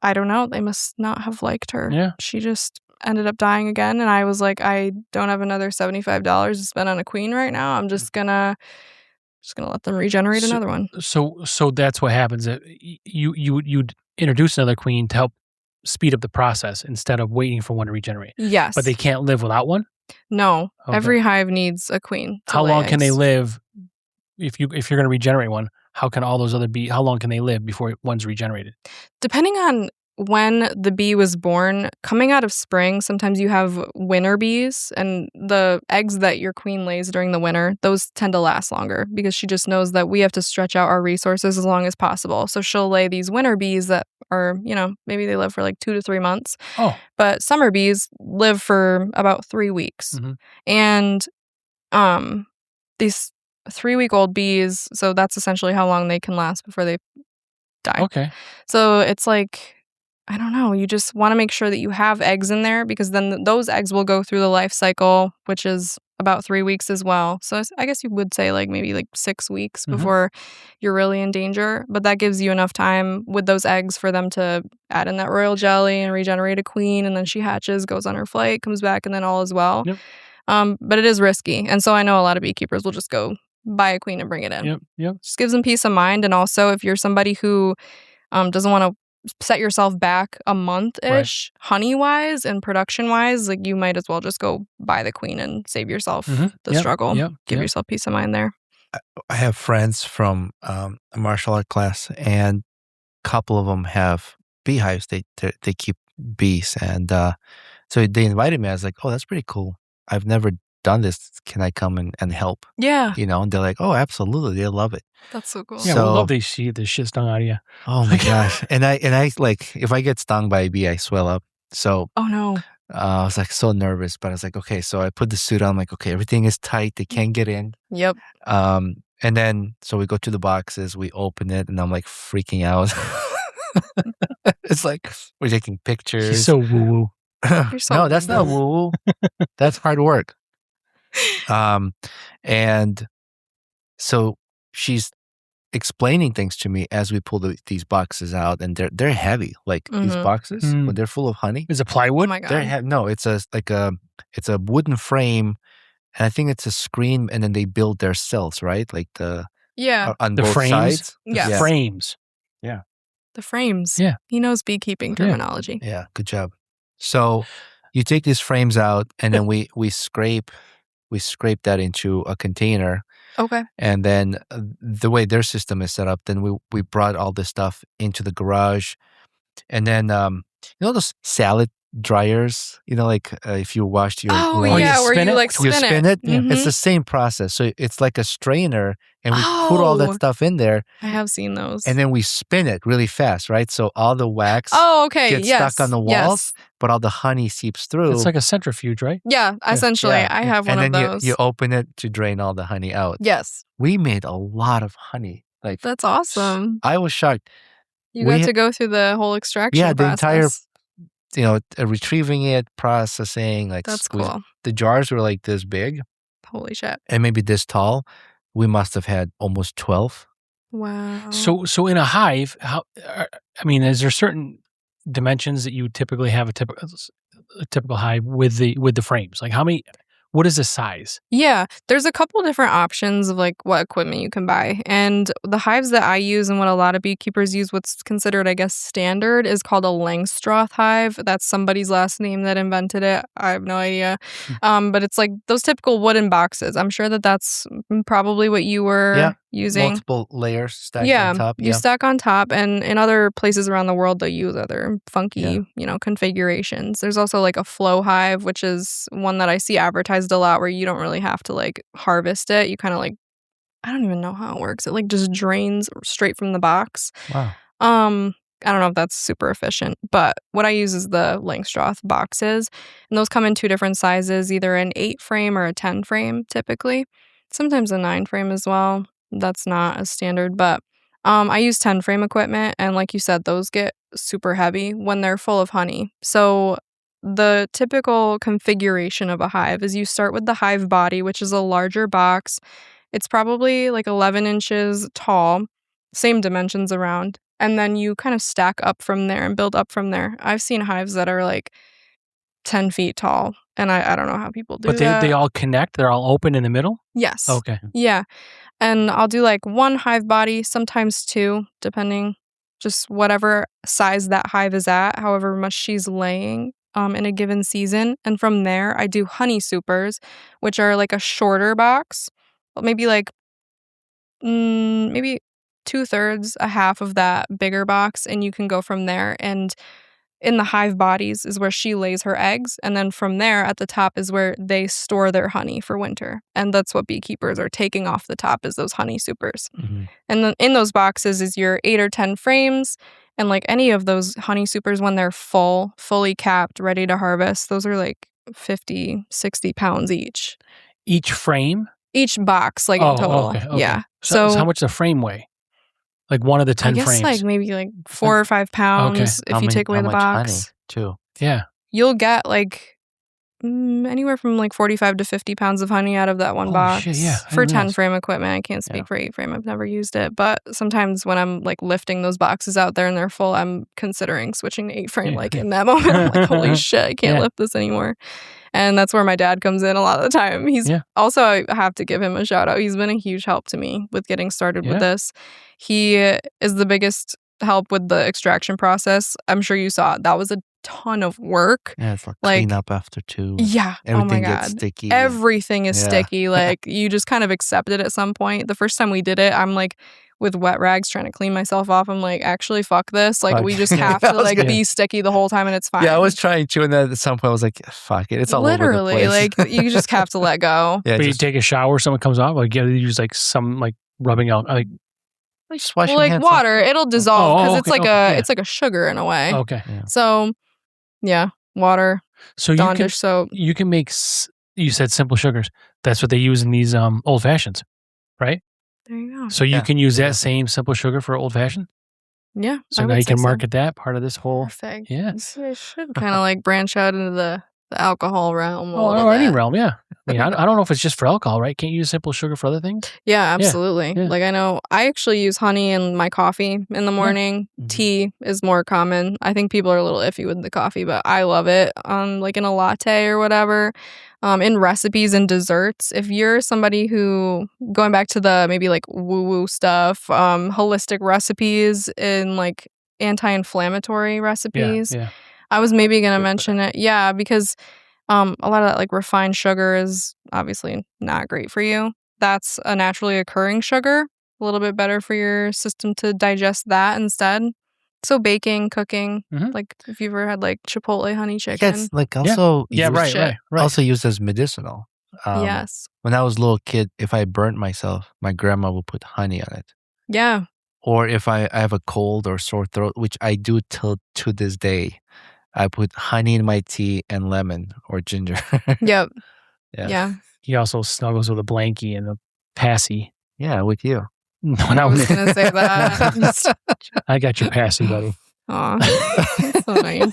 I don't know, they must not have liked her. Yeah. She just ended up dying again, and I was like, I don't have another $75 to spend on a queen right now. I'm just gonna let them regenerate another one. So that's what happens. You'd introduce another queen to help speed up the process instead of waiting for one to regenerate. Yes. But they can't live without one? No. Okay. Every hive needs a queen. How long can they live if you're going to regenerate one? How long can they live before one's regenerated? Depending on when the bee was born, coming out of spring, sometimes you have winter bees, and the eggs that your queen lays during the winter, those tend to last longer because she just knows that we have to stretch out our resources as long as possible. So she'll lay these winter bees that are, you know, maybe they live for like 2 to 3 months. Oh. But summer bees live for about 3 weeks. And these 3-week-old bees, so that's essentially how long they can last before they die. Okay. So it's like, I don't know, you just want to make sure that you have eggs in there, because then those eggs will go through the life cycle, which is about 3 weeks as well. So I guess you would say like maybe like 6 weeks before you're really in danger. But that gives you enough time with those eggs for them to add in that royal jelly and regenerate a queen. And then she hatches, goes on her flight, comes back, and then all is well. Yep. But it is risky. And so I know a lot of beekeepers will just go buy a queen and bring it in. Yep. Just gives them peace of mind. And also if you're somebody who doesn't want to set yourself back a month-ish, honey-wise and production-wise, like you might as well just go buy the queen and save yourself the struggle. Give yourself peace of mind there. I have friends from a martial art class, and a couple of them have beehives. They keep bees, and so they invited me. I was like, oh, that's pretty cool. I've never done this. Can I come and help? Yeah. You know, and they're like, oh, absolutely. They love it. That's so cool. Yeah, we love to see the shit stung out of you. Oh my gosh. And I like, if I get stung by a bee, I swell up. So oh no. I was like so nervous, but I was like, okay. So I put the suit on. I'm like, okay, everything is tight. They can't get in. Yep. And then, so we go to the boxes, we open it, and I'm like freaking out. It's like we're taking pictures. She's so woo-woo. No, that's not woo-woo. That's hard work. And so she's explaining things to me as we pull these boxes out, and they're heavy. Like these boxes, when they're full of honey. Is it plywood? Oh my God. No, it's a wooden frame, and I think it's a screen, and then they build their cells, right? Like on the both frames? sides. Yes. The frames. Yeah. The frames. Yeah. He knows beekeeping terminology. Yeah, good job. So you take these frames out, and then we scrape we scrape that into a container. Okay. And then the way their system is set up, then we brought all this stuff into the garage. And then, those salad dryers, like if you washed your where you like you spin it. Mm-hmm. It's the same process. So it's like a strainer, and we put all that stuff in there. I have seen those. And then we spin it really fast, right? So all the wax gets stuck on the walls, but all the honey seeps through. It's like a centrifuge, right? Yeah, essentially. Yeah. I have one of those. And then you open it to drain all the honey out. Yes. We made a lot of honey. That's awesome. I was shocked. You got to go through the whole extraction process. The entire, retrieving it, processing, that's cool. The jars were like this big. Holy shit. And maybe this tall. We must have had almost 12. Wow. So in a hive, is there certain dimensions that you typically have a typical hive with the frames? Like how many? What is the size? Yeah, there's a couple different options of like what equipment you can buy. And the hives that I use and what a lot of beekeepers use, what's considered, I guess, standard is called a Langstroth hive. That's somebody's last name that invented it. I have no idea. But it's like those typical wooden boxes. I'm sure that's probably what you were using. Multiple layers stacked on top. You stack on top. And in other places around the world, they use other funky, configurations. There's also like a flow hive, which is one that I see advertised a lot where you don't really have to like harvest it. You kind of like, I don't even know how it works. It like just drains straight from the box. Wow. I don't know if that's super efficient, but what I use is the Langstroth boxes, and those come in 2 different sizes, either an 8 frame or a 10 frame typically. Sometimes a 9 frame as well. That's not as standard, but I use 10 frame equipment, and like you said, those get super heavy when they're full of honey. So the typical configuration of a hive is you start with the hive body, which is a larger box. It's probably like 11 inches tall, same dimensions around. And then you kind of stack up from there and build up from there. I've seen hives that are like 10 feet tall, and I don't know how people do that. But they all connect? They're all open in the middle? Yes. Okay. Yeah. And I'll do like 1 hive body, sometimes 2, depending, just whatever size that hive is at, however much she's laying in a given season. And from there, I do honey supers, which are like a shorter box, maybe like maybe 2/3, a half of that bigger box, and you can go from there. And in the hive bodies is where she lays her eggs, and then from there at the top is where they store their honey for winter. And that's what beekeepers are taking off the top, is those honey supers. Mm-hmm. And then in those boxes is your 8 or 10 frames. And like any of those honey supers, when they're fully capped, ready to harvest, those are like 50, 60 pounds each. Each frame? Each box, like in total. Okay. Yeah. So how much does a frame weigh? Like one of the 10 frames? I guess like maybe like 4 or 5 pounds if you take away the box. Honey, too. Yeah. You'll get like anywhere from like 45 to 50 pounds of honey out of that one box. Shit, yeah. For 10 frame equipment. I can't speak for 8 frame. I've never used it. But sometimes when I'm like lifting those boxes out there and they're full, I'm considering switching to 8 frame like in that moment. I'm like, holy shit, I can't lift this anymore. And that's where my dad comes in a lot of the time. He's also, I have to give him a shout out. He's been a huge help to me with getting started with this. He is the biggest help with the extraction process. I'm sure you saw it. That was a ton of work. Yeah, it's like clean up after 2. Yeah. Everything oh my God. gets sticky. Everything is sticky. Like you just kind of accept it at some point. The first time we did it, I'm like with wet rags trying to clean myself off. I'm like, actually, fuck this. Like we just have to like be sticky the whole time and it's fine. Yeah, I was trying to, and then at some point I was like, fuck it. It's all literally over the place. like you just have to let go. Yeah, but you take a shower, someone comes off, like you use like some like rubbing out, like just wash your like hands water, it'll dissolve because it's like it's like a sugar in a way. Okay. Yeah. So water. So Dawn dish soap. You can make. You said simple sugars. That's what they use in these old fashions, right? There you go. So you can use that same simple sugar for old fashioned. Yeah. So now you can market that part of this whole. Perfect. Yeah. I should kind of like branch out into the alcohol realm. Or any realm, yeah. I mean, I don't know if it's just for alcohol, right? Can't you use simple sugar for other things? Yeah, absolutely. Yeah. Like I know I actually use honey in my coffee in the morning. Yeah. Tea is more common. I think people are a little iffy with the coffee, but I love it. Like in a latte or whatever. In recipes and desserts, if you're somebody who, going back to the maybe like woo-woo stuff, holistic recipes in like anti-inflammatory recipes. Yeah. I was maybe going to mention it. Yeah, because a lot of that like refined sugar is obviously not great for you. That's a naturally occurring sugar, a little bit better for your system to digest that instead. So baking, cooking, like if you've ever had like Chipotle honey chicken. Yes, like also right. Also used as medicinal. Yes. When I was a little kid, if I burnt myself, my grandma would put honey on it. Yeah. Or if I have a cold or sore throat, which I do till to this day, I put honey in my tea and lemon or ginger. Yep. Yeah. He also snuggles with a blankie and a passy. Yeah, with you. I was going to say that. I got your passy, buddy. Aw. So nice.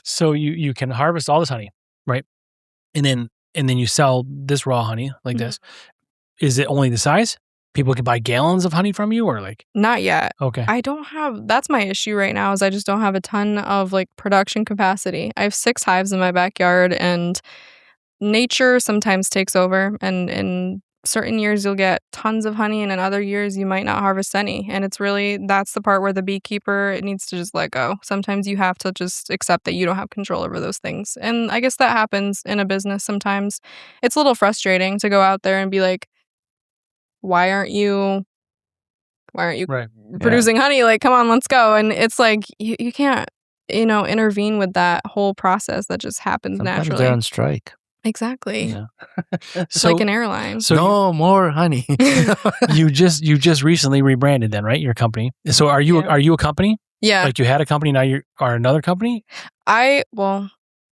So you can harvest all this honey, right? And then you sell this raw honey like this. Is it only the size? People can buy gallons of honey from you, or like? Not yet. Okay. I don't have, that's my issue right now, is I just don't have a ton of like production capacity. I have 6 hives in my backyard, and nature sometimes takes over, and in certain years you'll get tons of honey, and in other years you might not harvest any. And it's really, that's the part where the beekeeper, it needs to just let go. Sometimes you have to just accept that you don't have control over those things. And I guess that happens in a business sometimes. It's a little frustrating to go out there and be like, why aren't you producing honey? Like, come on, let's go. And it's like, you can't, intervene with that whole process that just happens Sometimes naturally. they're on strike. Exactly. Yeah. It's like an airline. So no more honey. you just recently rebranded then, right? Your company. So are you a company? Yeah. Like you had a company, now you are another company?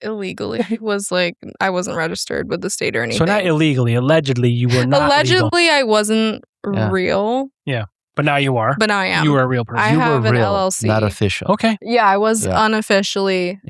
Illegally was like, I wasn't registered with the state or anything. So not illegally, allegedly you were not Allegedly legal. I wasn't real. Yeah. But now you are. But now I am. You are a real person. I have an LLC. Not official. Okay. Yeah, I was unofficially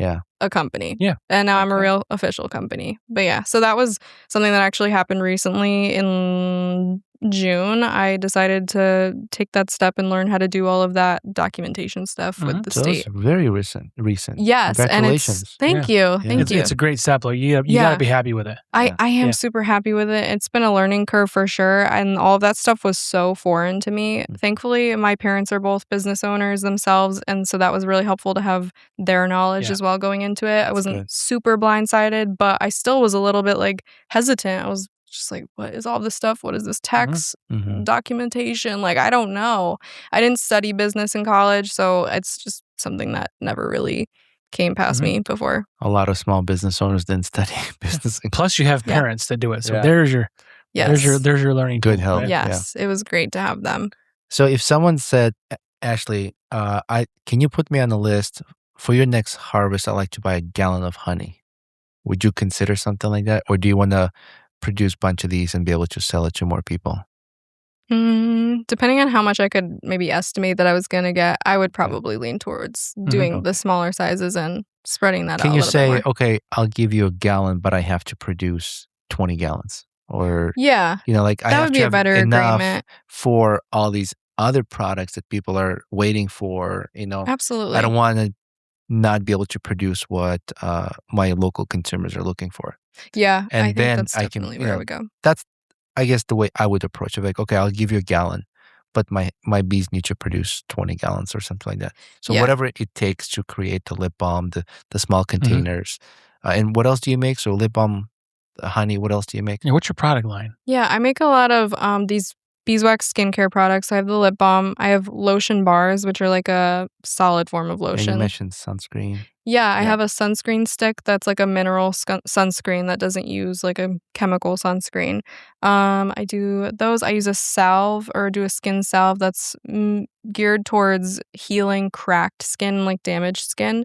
a company. Yeah. And now I'm a real official company. But yeah, so that was something that actually happened recently in June. I decided to take that step and learn how to do all of that documentation stuff with the state. It's very recent. Yes. Congratulations. Thank you. Thank you. It's a great step. Like you got to be happy with it. I am super happy with it. It's been a learning curve for sure. And all of that stuff was so foreign to me. Thankfully, my parents are both business owners themselves. And so that was really helpful to have their knowledge as well going into it. I wasn't super blindsided, but I still was a little bit like hesitant. I was just like, what is all this stuff? What is this tax documentation? Like, I don't know. I didn't study business in college, so it's just something that never really came past me before. A lot of small business owners didn't study business. Plus, you have parents that do it, so there's your learning. Good help. Right? Yes, it was great to have them. So, if someone said, Ashley, can you put me on the list for your next harvest? I'd like to buy a gallon of honey. Would you consider something like that, or do you want to produce a bunch of these and be able to sell it to more people? Depending on how much I could maybe estimate that I was going to get, I would probably lean towards doing the smaller sizes and spreading that out. Can you say, okay, I'll give you a gallon, but I have to produce 20 gallons? Or, like I that have would to be have a better enough agreement for all these other products that people are waiting for, Absolutely. I don't want to not be able to produce what my local consumers are looking for. Yeah, and I think then that's definitely where I would go. That's, I guess, the way I would approach it. Like, okay, I'll give you a gallon, but my bees need to produce 20 gallons or something like that. So whatever it takes to create the lip balm, the small containers. And what else do you make? So lip balm, honey, what else do you make? Yeah, what's your product line? Yeah, I make a lot of these beeswax skincare products. I have the lip balm. I have lotion bars, which are like a solid form of lotion. And you mentioned sunscreen. Yeah, I have a sunscreen stick that's like a mineral sunscreen that doesn't use like a chemical sunscreen. I do those. I use a salve or do a skin salve that's geared towards healing cracked skin, like damaged skin.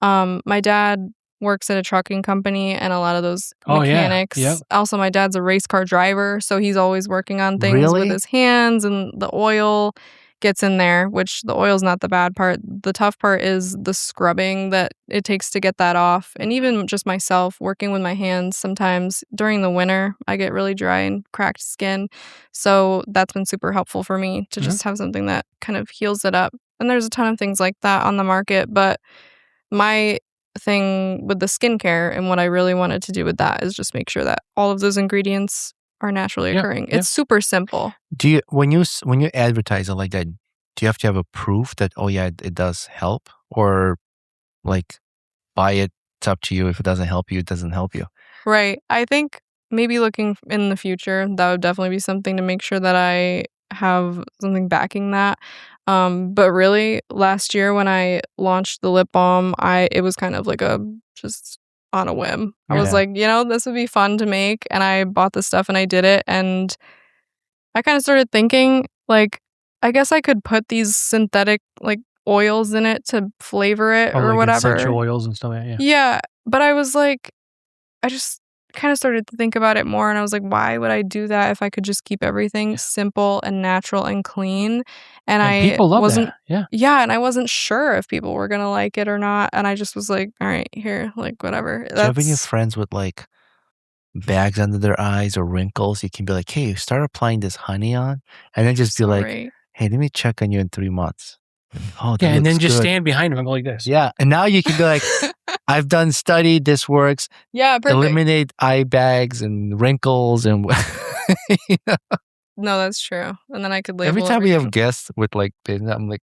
My dad works at a trucking company and a lot of those mechanics. Yeah. Also, my dad's a race car driver, so he's always working on things with his hands, and the oil gets in there, which the oil's not the bad part. The tough part is the scrubbing that it takes to get that off. And even just myself working with my hands, sometimes during the winter, I get really dry and cracked skin. So that's been super helpful for me to just have something that kind of heals it up. And there's a ton of things like that on the market, but my thing with the skincare and what I really wanted to do with that is just make sure that all of those ingredients are naturally occurring. It's super simple. Do you when you advertise it like that, do you have to have a proof that it does help, or like buy it it's up to you. If it doesn't help you, it doesn't help you. Right. I think maybe looking in the future, that would definitely be something to make sure that I have something backing that. But really, last year when I launched the lip balm, it was kind of like just on a whim. I was like, this would be fun to make, and I bought the stuff and I did it, and I kind of started thinking, like, I guess I could put these synthetic like oils in it to flavor it or like whatever. Essential oils and stuff like that. Yeah. Yeah, but I was like, I just kind of started to think about it more, and I was like, why would I do that if I could just keep everything simple and natural and clean? And people love wasn't, that. yeah, and I wasn't sure if people were gonna like it or not, and I just was like, all right, here, like whatever. Do you have any friends with like bags under their eyes or wrinkles? You can be like, hey, start applying this honey on, and then just be like, hey, let me check on you in 3 months. Oh, yeah, and then just stand behind him and go like this. Yeah, and now you can be like, I've done study, this works. Yeah, perfect. Eliminate eye bags and wrinkles and No, that's true. And then I could label every time we have guests with like, I'm like,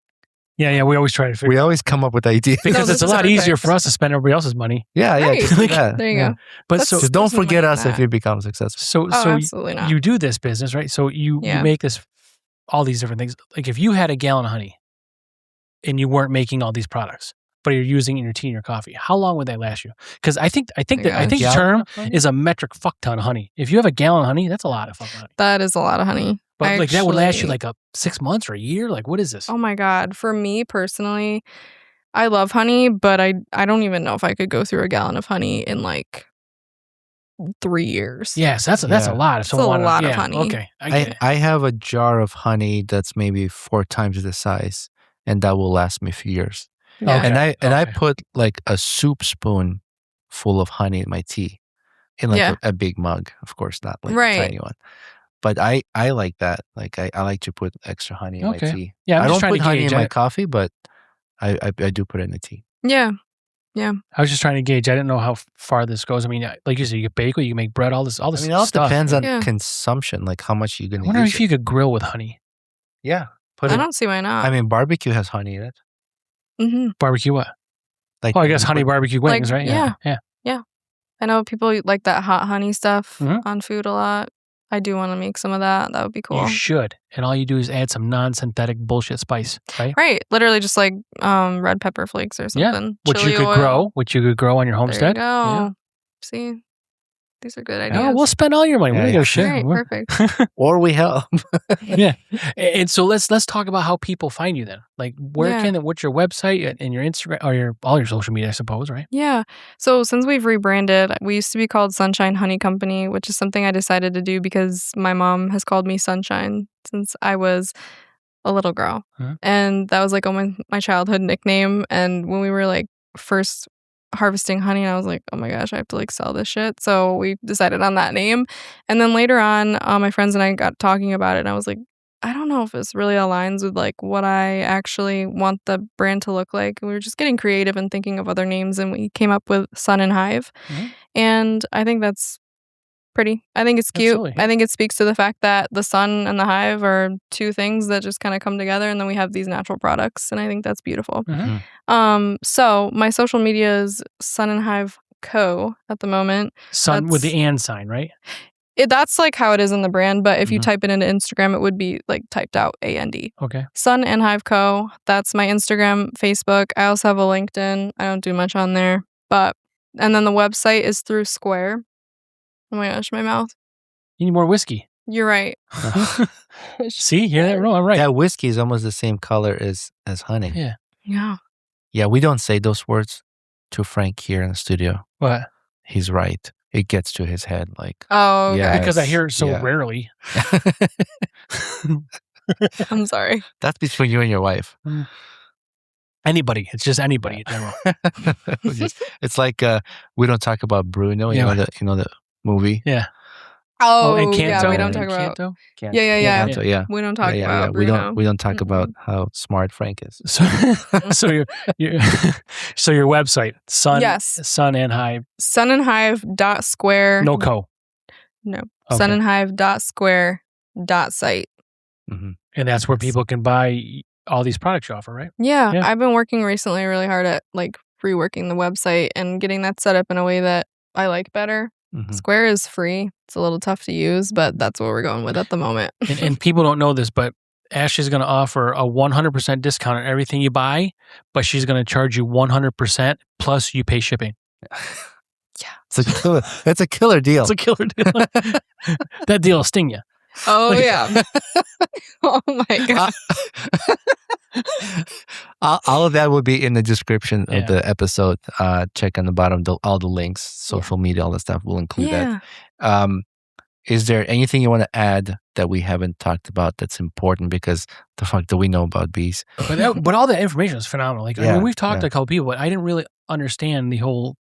yeah, we always try to figure. We always come up with ideas because it's a lot easier for us to spend everybody else's money. Yeah, right. There you go. But so don't forget us if you become successful. So absolutely not. You do this business, right? So you make all these different things. Like if you had a gallon of honey and you weren't making all these products, but you're using it in your tea and your coffee, how long would that last you? Because I think the term is a metric fuck ton of honey. If you have a gallon of honey, that's a lot of fucking honey. That is a lot of honey. But that would last you like 6 months or a year? Like, what is this? Oh my God. For me personally, I love honey, but I don't even know if I could go through a gallon of honey in like 3 years. Yes, that's a lot. It's a lot of honey. Okay. I have a jar of honey that's maybe 4 times the size, and that will last me a few years. Yeah. Okay. I put like a soup spoon full of honey in my tea in like a big mug, of course, not like a tiny one. But I like that. Like I like to put extra honey in my tea. Yeah, I don't put honey in my coffee, but I do put it in the tea. Yeah. Yeah. I was just trying to gauge. I didn't know how far this goes. I mean, like you said, you can bake, you can make bread, all this I mean, it all stuff. depends on consumption, like how much you're going to use. I wonder if you could grill with honey. Yeah. I don't see why not. I mean, barbecue has honey in it. Mm-hmm. Barbecue what? Like, I guess honey barbecue wings, right? Yeah. I know people like that hot honey stuff on food a lot. I do want to make some of that. That would be cool. You should. And all you do is add some non-synthetic bullshit spice, right? Right. Literally just like red pepper flakes or something. Which you could grow on your homestead. There you go. Yeah. See? These are good ideas. Oh, we'll spend all your money. We don't give a shit. Right, perfect. Or we help. Yeah. And so let's talk about how people find you then. Like what's your website and your Instagram or all your social media, I suppose, right? Yeah. So since we've rebranded, we used to be called Sunshine Honey Company, which is something I decided to do because my mom has called me Sunshine since I was a little girl. And that was like my childhood nickname. And when we were like first harvesting honey, and I was like, oh my gosh, I have to like sell this shit. So we decided on that name. And then later on, my friends and I got talking about it, and I was like, I don't know if this really aligns with like what I actually want the brand to look like. And we were just getting creative and thinking of other names, and we came up with Sun and Hive. And I think that's pretty. I think it's cute. Absolutely. I think it speaks to the fact that the sun and the hive are two things that just kind of come together, and then we have these natural products, and I think that's beautiful. So my social media is Sun and Hive Co. at the moment. Sun with the and sign, right? That's like how it is in the brand, but if you type it into Instagram, it would be like typed out AND. Okay. Sun and Hive Co. That's my Instagram, Facebook. I also have a LinkedIn. I don't do much on there, and then the website is through Square. Oh my gosh, my mouth. You need more whiskey. You're right. See, hear that? No, I'm right. That whiskey is almost the same color as honey. Yeah. Yeah. Yeah, we don't say those words to Frank here in the studio. What? He's right. It gets to his head like. Oh, okay. Yes, because I hear it so rarely. I'm sorry. That's between you and your wife. Anybody. It's just anybody in general. It's like we don't talk about Bruno. You know the movie. Yeah. Oh, and Canto. We don't talk about. Canto? Yeah. Canto, yeah. We don't talk about Bruno. We don't talk about how smart Frank is. So your website, Sun and Hive. sunandhive.square. No co. No. Okay. sunandhive.square.site. And that's where people can buy all these products you offer, right? Yeah. I've been working recently really hard at like reworking the website and getting that set up in a way that I like better. Mhm. Square is free. It's a little tough to use, but that's what we're going with at the moment. And people don't know this, but Ashley's going to offer a 100% discount on everything you buy, but she's going to charge you 100% plus you pay shipping. It's a killer. That's a killer deal. It's a killer deal. That deal will sting you. Oh, yeah. Oh, my God. All of that will be in the description of the episode. Check on the bottom, all the links, social media, all that stuff. We'll include that. Is there anything you want to add that we haven't talked about that's important? Because the fuck do we know about bees? But all that information is phenomenal. Like, I mean, we've talked to a couple people, but I didn't really understand the whole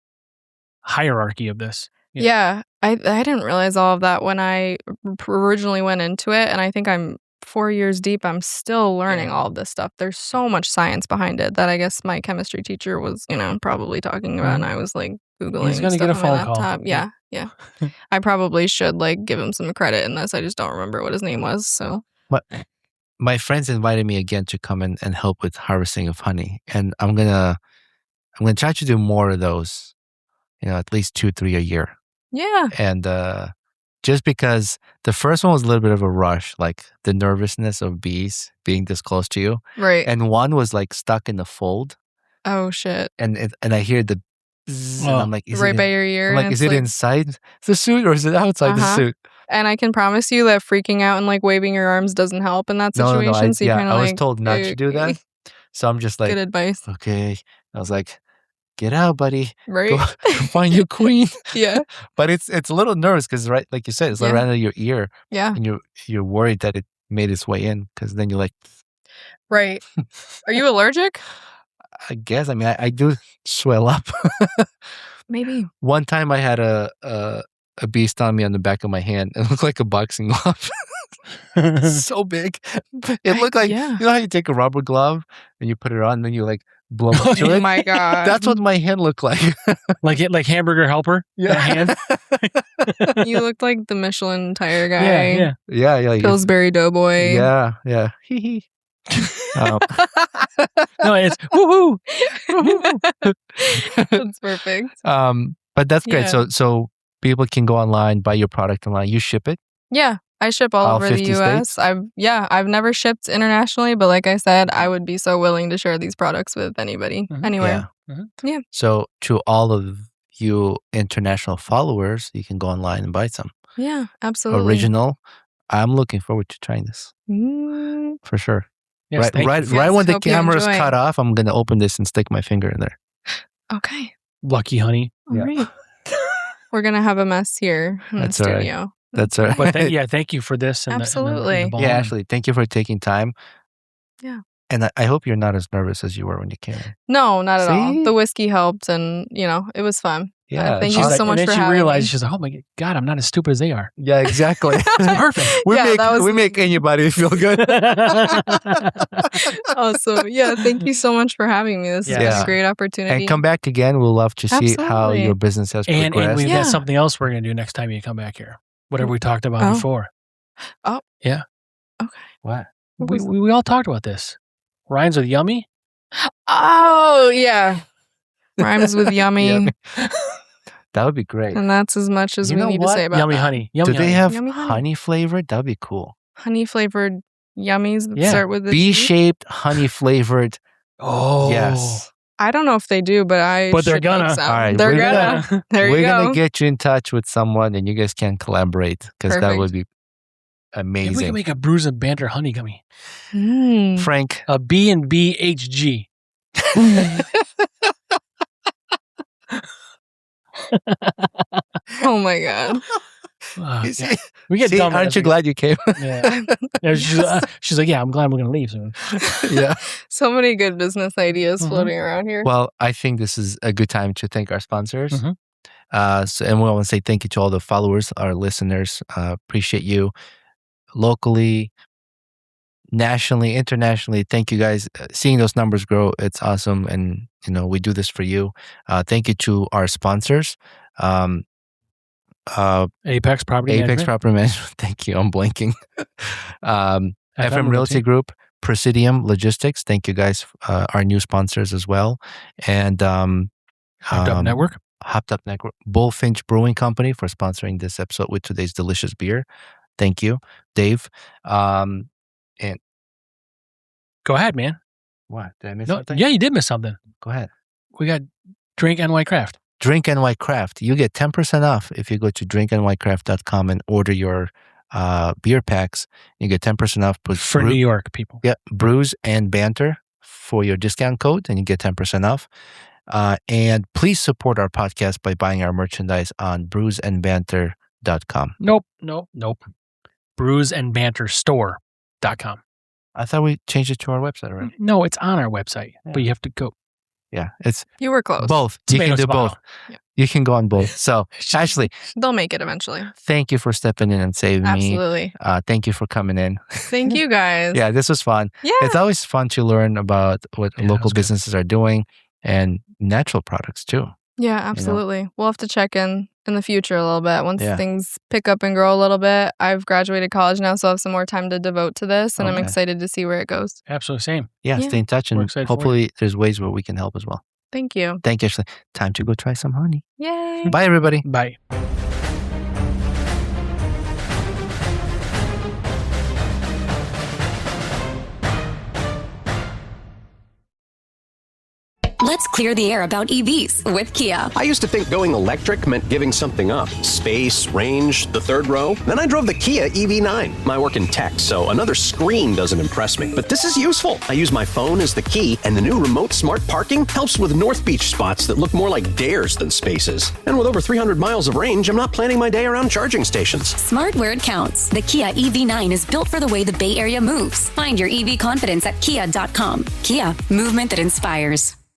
hierarchy of this. Yeah, I didn't realize all of that when I originally went into it, and I think I'm 4 years deep. I'm still learning all of this stuff. There's so much science behind it that I guess my chemistry teacher was, probably talking about, and I was like Googling. He's gonna get a phone call. Yeah. I probably should give him some credit in this. I just don't remember what his name was. So, my friends invited me again to come and help with harvesting of honey, and I'm gonna try to do more of those. At least 2-3 a year. Yeah. And just because the first one was a little bit of a rush, like the nervousness of bees being this close to you. Right. And one was like stuck in the fold. Oh, shit. And I hear the bzzz, and I'm like, is right by your ear. I'm like, is it inside the suit or is it outside the suit? And I can promise you that freaking out and waving your arms doesn't help in that situation. No, I was told not to do that. So I'm just like, good advice. Okay. I was like, get out, buddy. Right. Go find your queen. Yeah. But it's a little nervous because, right, like you said, it's right under your ear. Yeah. And you're worried that it made its way in because then you're like, right. Are you allergic? I guess. I mean, I do swell up. Maybe. One time I had a bee stung me on the back of my hand. It looked like a boxing glove. So big. It looked like, you know how you take a rubber glove and you put it on and then you like blow into it? Oh my God. That's what my hand looked like. like Hamburger Helper? Yeah. Hand? You looked like the Michelin tire guy. Yeah. Pillsbury Doughboy. Yeah. No, it's woohoo. That's perfect. But that's great. So people can go online, buy your product online. You ship it? Yeah. I ship all over the US. States? I've never shipped internationally, but like I said, I would be so willing to share these products with anybody, anywhere. Yeah. So to all of you international followers, you can go online and buy some. Yeah, absolutely. Original. I'm looking forward to trying this. For sure. Yes, right when the camera's cut off, I'm going to open this and stick my finger in there. Okay. Lucky honey. All right. We're going to have a mess here in the studio. Right. That's all right. But thank you for this. And absolutely. The yeah, Ashley, thank you for taking time. Yeah. And I hope you're not as nervous as you were when you came in. No, not at all. The whiskey helped and, it was fun. Yeah. Thank you so much for having me. And then she realized, she's like, oh my God, I'm not as stupid as they are. Yeah, exactly. Perfect. We make anybody feel good. Awesome. Yeah, thank you so much for having me. This has been a great opportunity. And come back again. We'll love to see how your business has progressed. And we've got something else we're going to do next time you come back here. Whatever we talked about before. Oh. Yeah. Okay. What? We all talked about this. Rhymes with yummy? Oh, yeah. Rhymes with yummy. That would be great. And that's as much as we need to say about yummy that. Honey. Do they have yummy honey flavored? That'd be cool. Honey flavored yummies that start with the bee-shaped, honey flavored. Oh. Yes. I don't know if they do, but they're gonna. All right, they're gonna. There you go. We're gonna get you in touch with someone, and you guys can collaborate because that would be amazing. If we can make a BrewsNBanter honey gummy. Frank, a B&B Oh my God. We get dumb. Aren't you glad you came? She's like, yeah, I'm glad we're going to leave soon. Yeah. So many good business ideas floating around here. Well, I think this is a good time to thank our sponsors. And we want to say thank you to all the followers, our listeners. Appreciate you locally, nationally, internationally. Thank you guys. Seeing those numbers grow, it's awesome. And, we do this for you. Thank you to our sponsors. Apex Property Management. Thank you. I'm blanking. FM Realty Group, Presidium Logistics. Thank you guys, our new sponsors as well. And Hopped Up Network. Hopped Up Network. Bullfinch Brewing Company for sponsoring this episode with today's delicious beer. Thank you, Dave. And go ahead, man. What? Did I miss something? Yeah, you did miss something. Go ahead. We got Drink NY Craft. Drink NY Craft. You get 10% off if you go to drinknycraft.com and order your beer packs. You get 10% off for New York people. Yeah, BrewsNBanter for your discount code, and you get 10% off. And please support our podcast by buying our merchandise on BrewsNBanter.com. Nope. BrewsNBanterStore.com. I thought we changed it to our website already. No, it's on our website, but you have to go. Yeah, it's you were close. Both. You can do both. Yeah. You can go on both. So, Ashley, they'll make it eventually. Thank you for stepping in and saving me. Absolutely. Thank you for coming in. Thank you guys. Yeah, this was fun. Yeah. It's always fun to learn about what local businesses are doing and natural products too. Yeah, absolutely. You know? We'll have to check in the future a little bit once things pick up and grow a little bit. I've graduated college now, so I have some more time to devote to this, and I'm excited to see where it goes. Absolutely. Same. Yeah, stay in touch, and hopefully there's ways where we can help as well. Thank you. Thank you, Ashley. Time to go try some honey. Yay. Bye, everybody. Bye. Let's clear the air about EVs with Kia. I used to think going electric meant giving something up. Space, range, the third row. Then I drove the Kia EV9. I work in tech, so another screen doesn't impress me. But this is useful. I use my phone as the key, and the new remote smart parking helps with North Beach spots that look more like dares than spaces. And with over 300 miles of range, I'm not planning my day around charging stations. Smart where it counts. The Kia EV9 is built for the way the Bay Area moves. Find your EV confidence at kia.com. Kia, movement that inspires.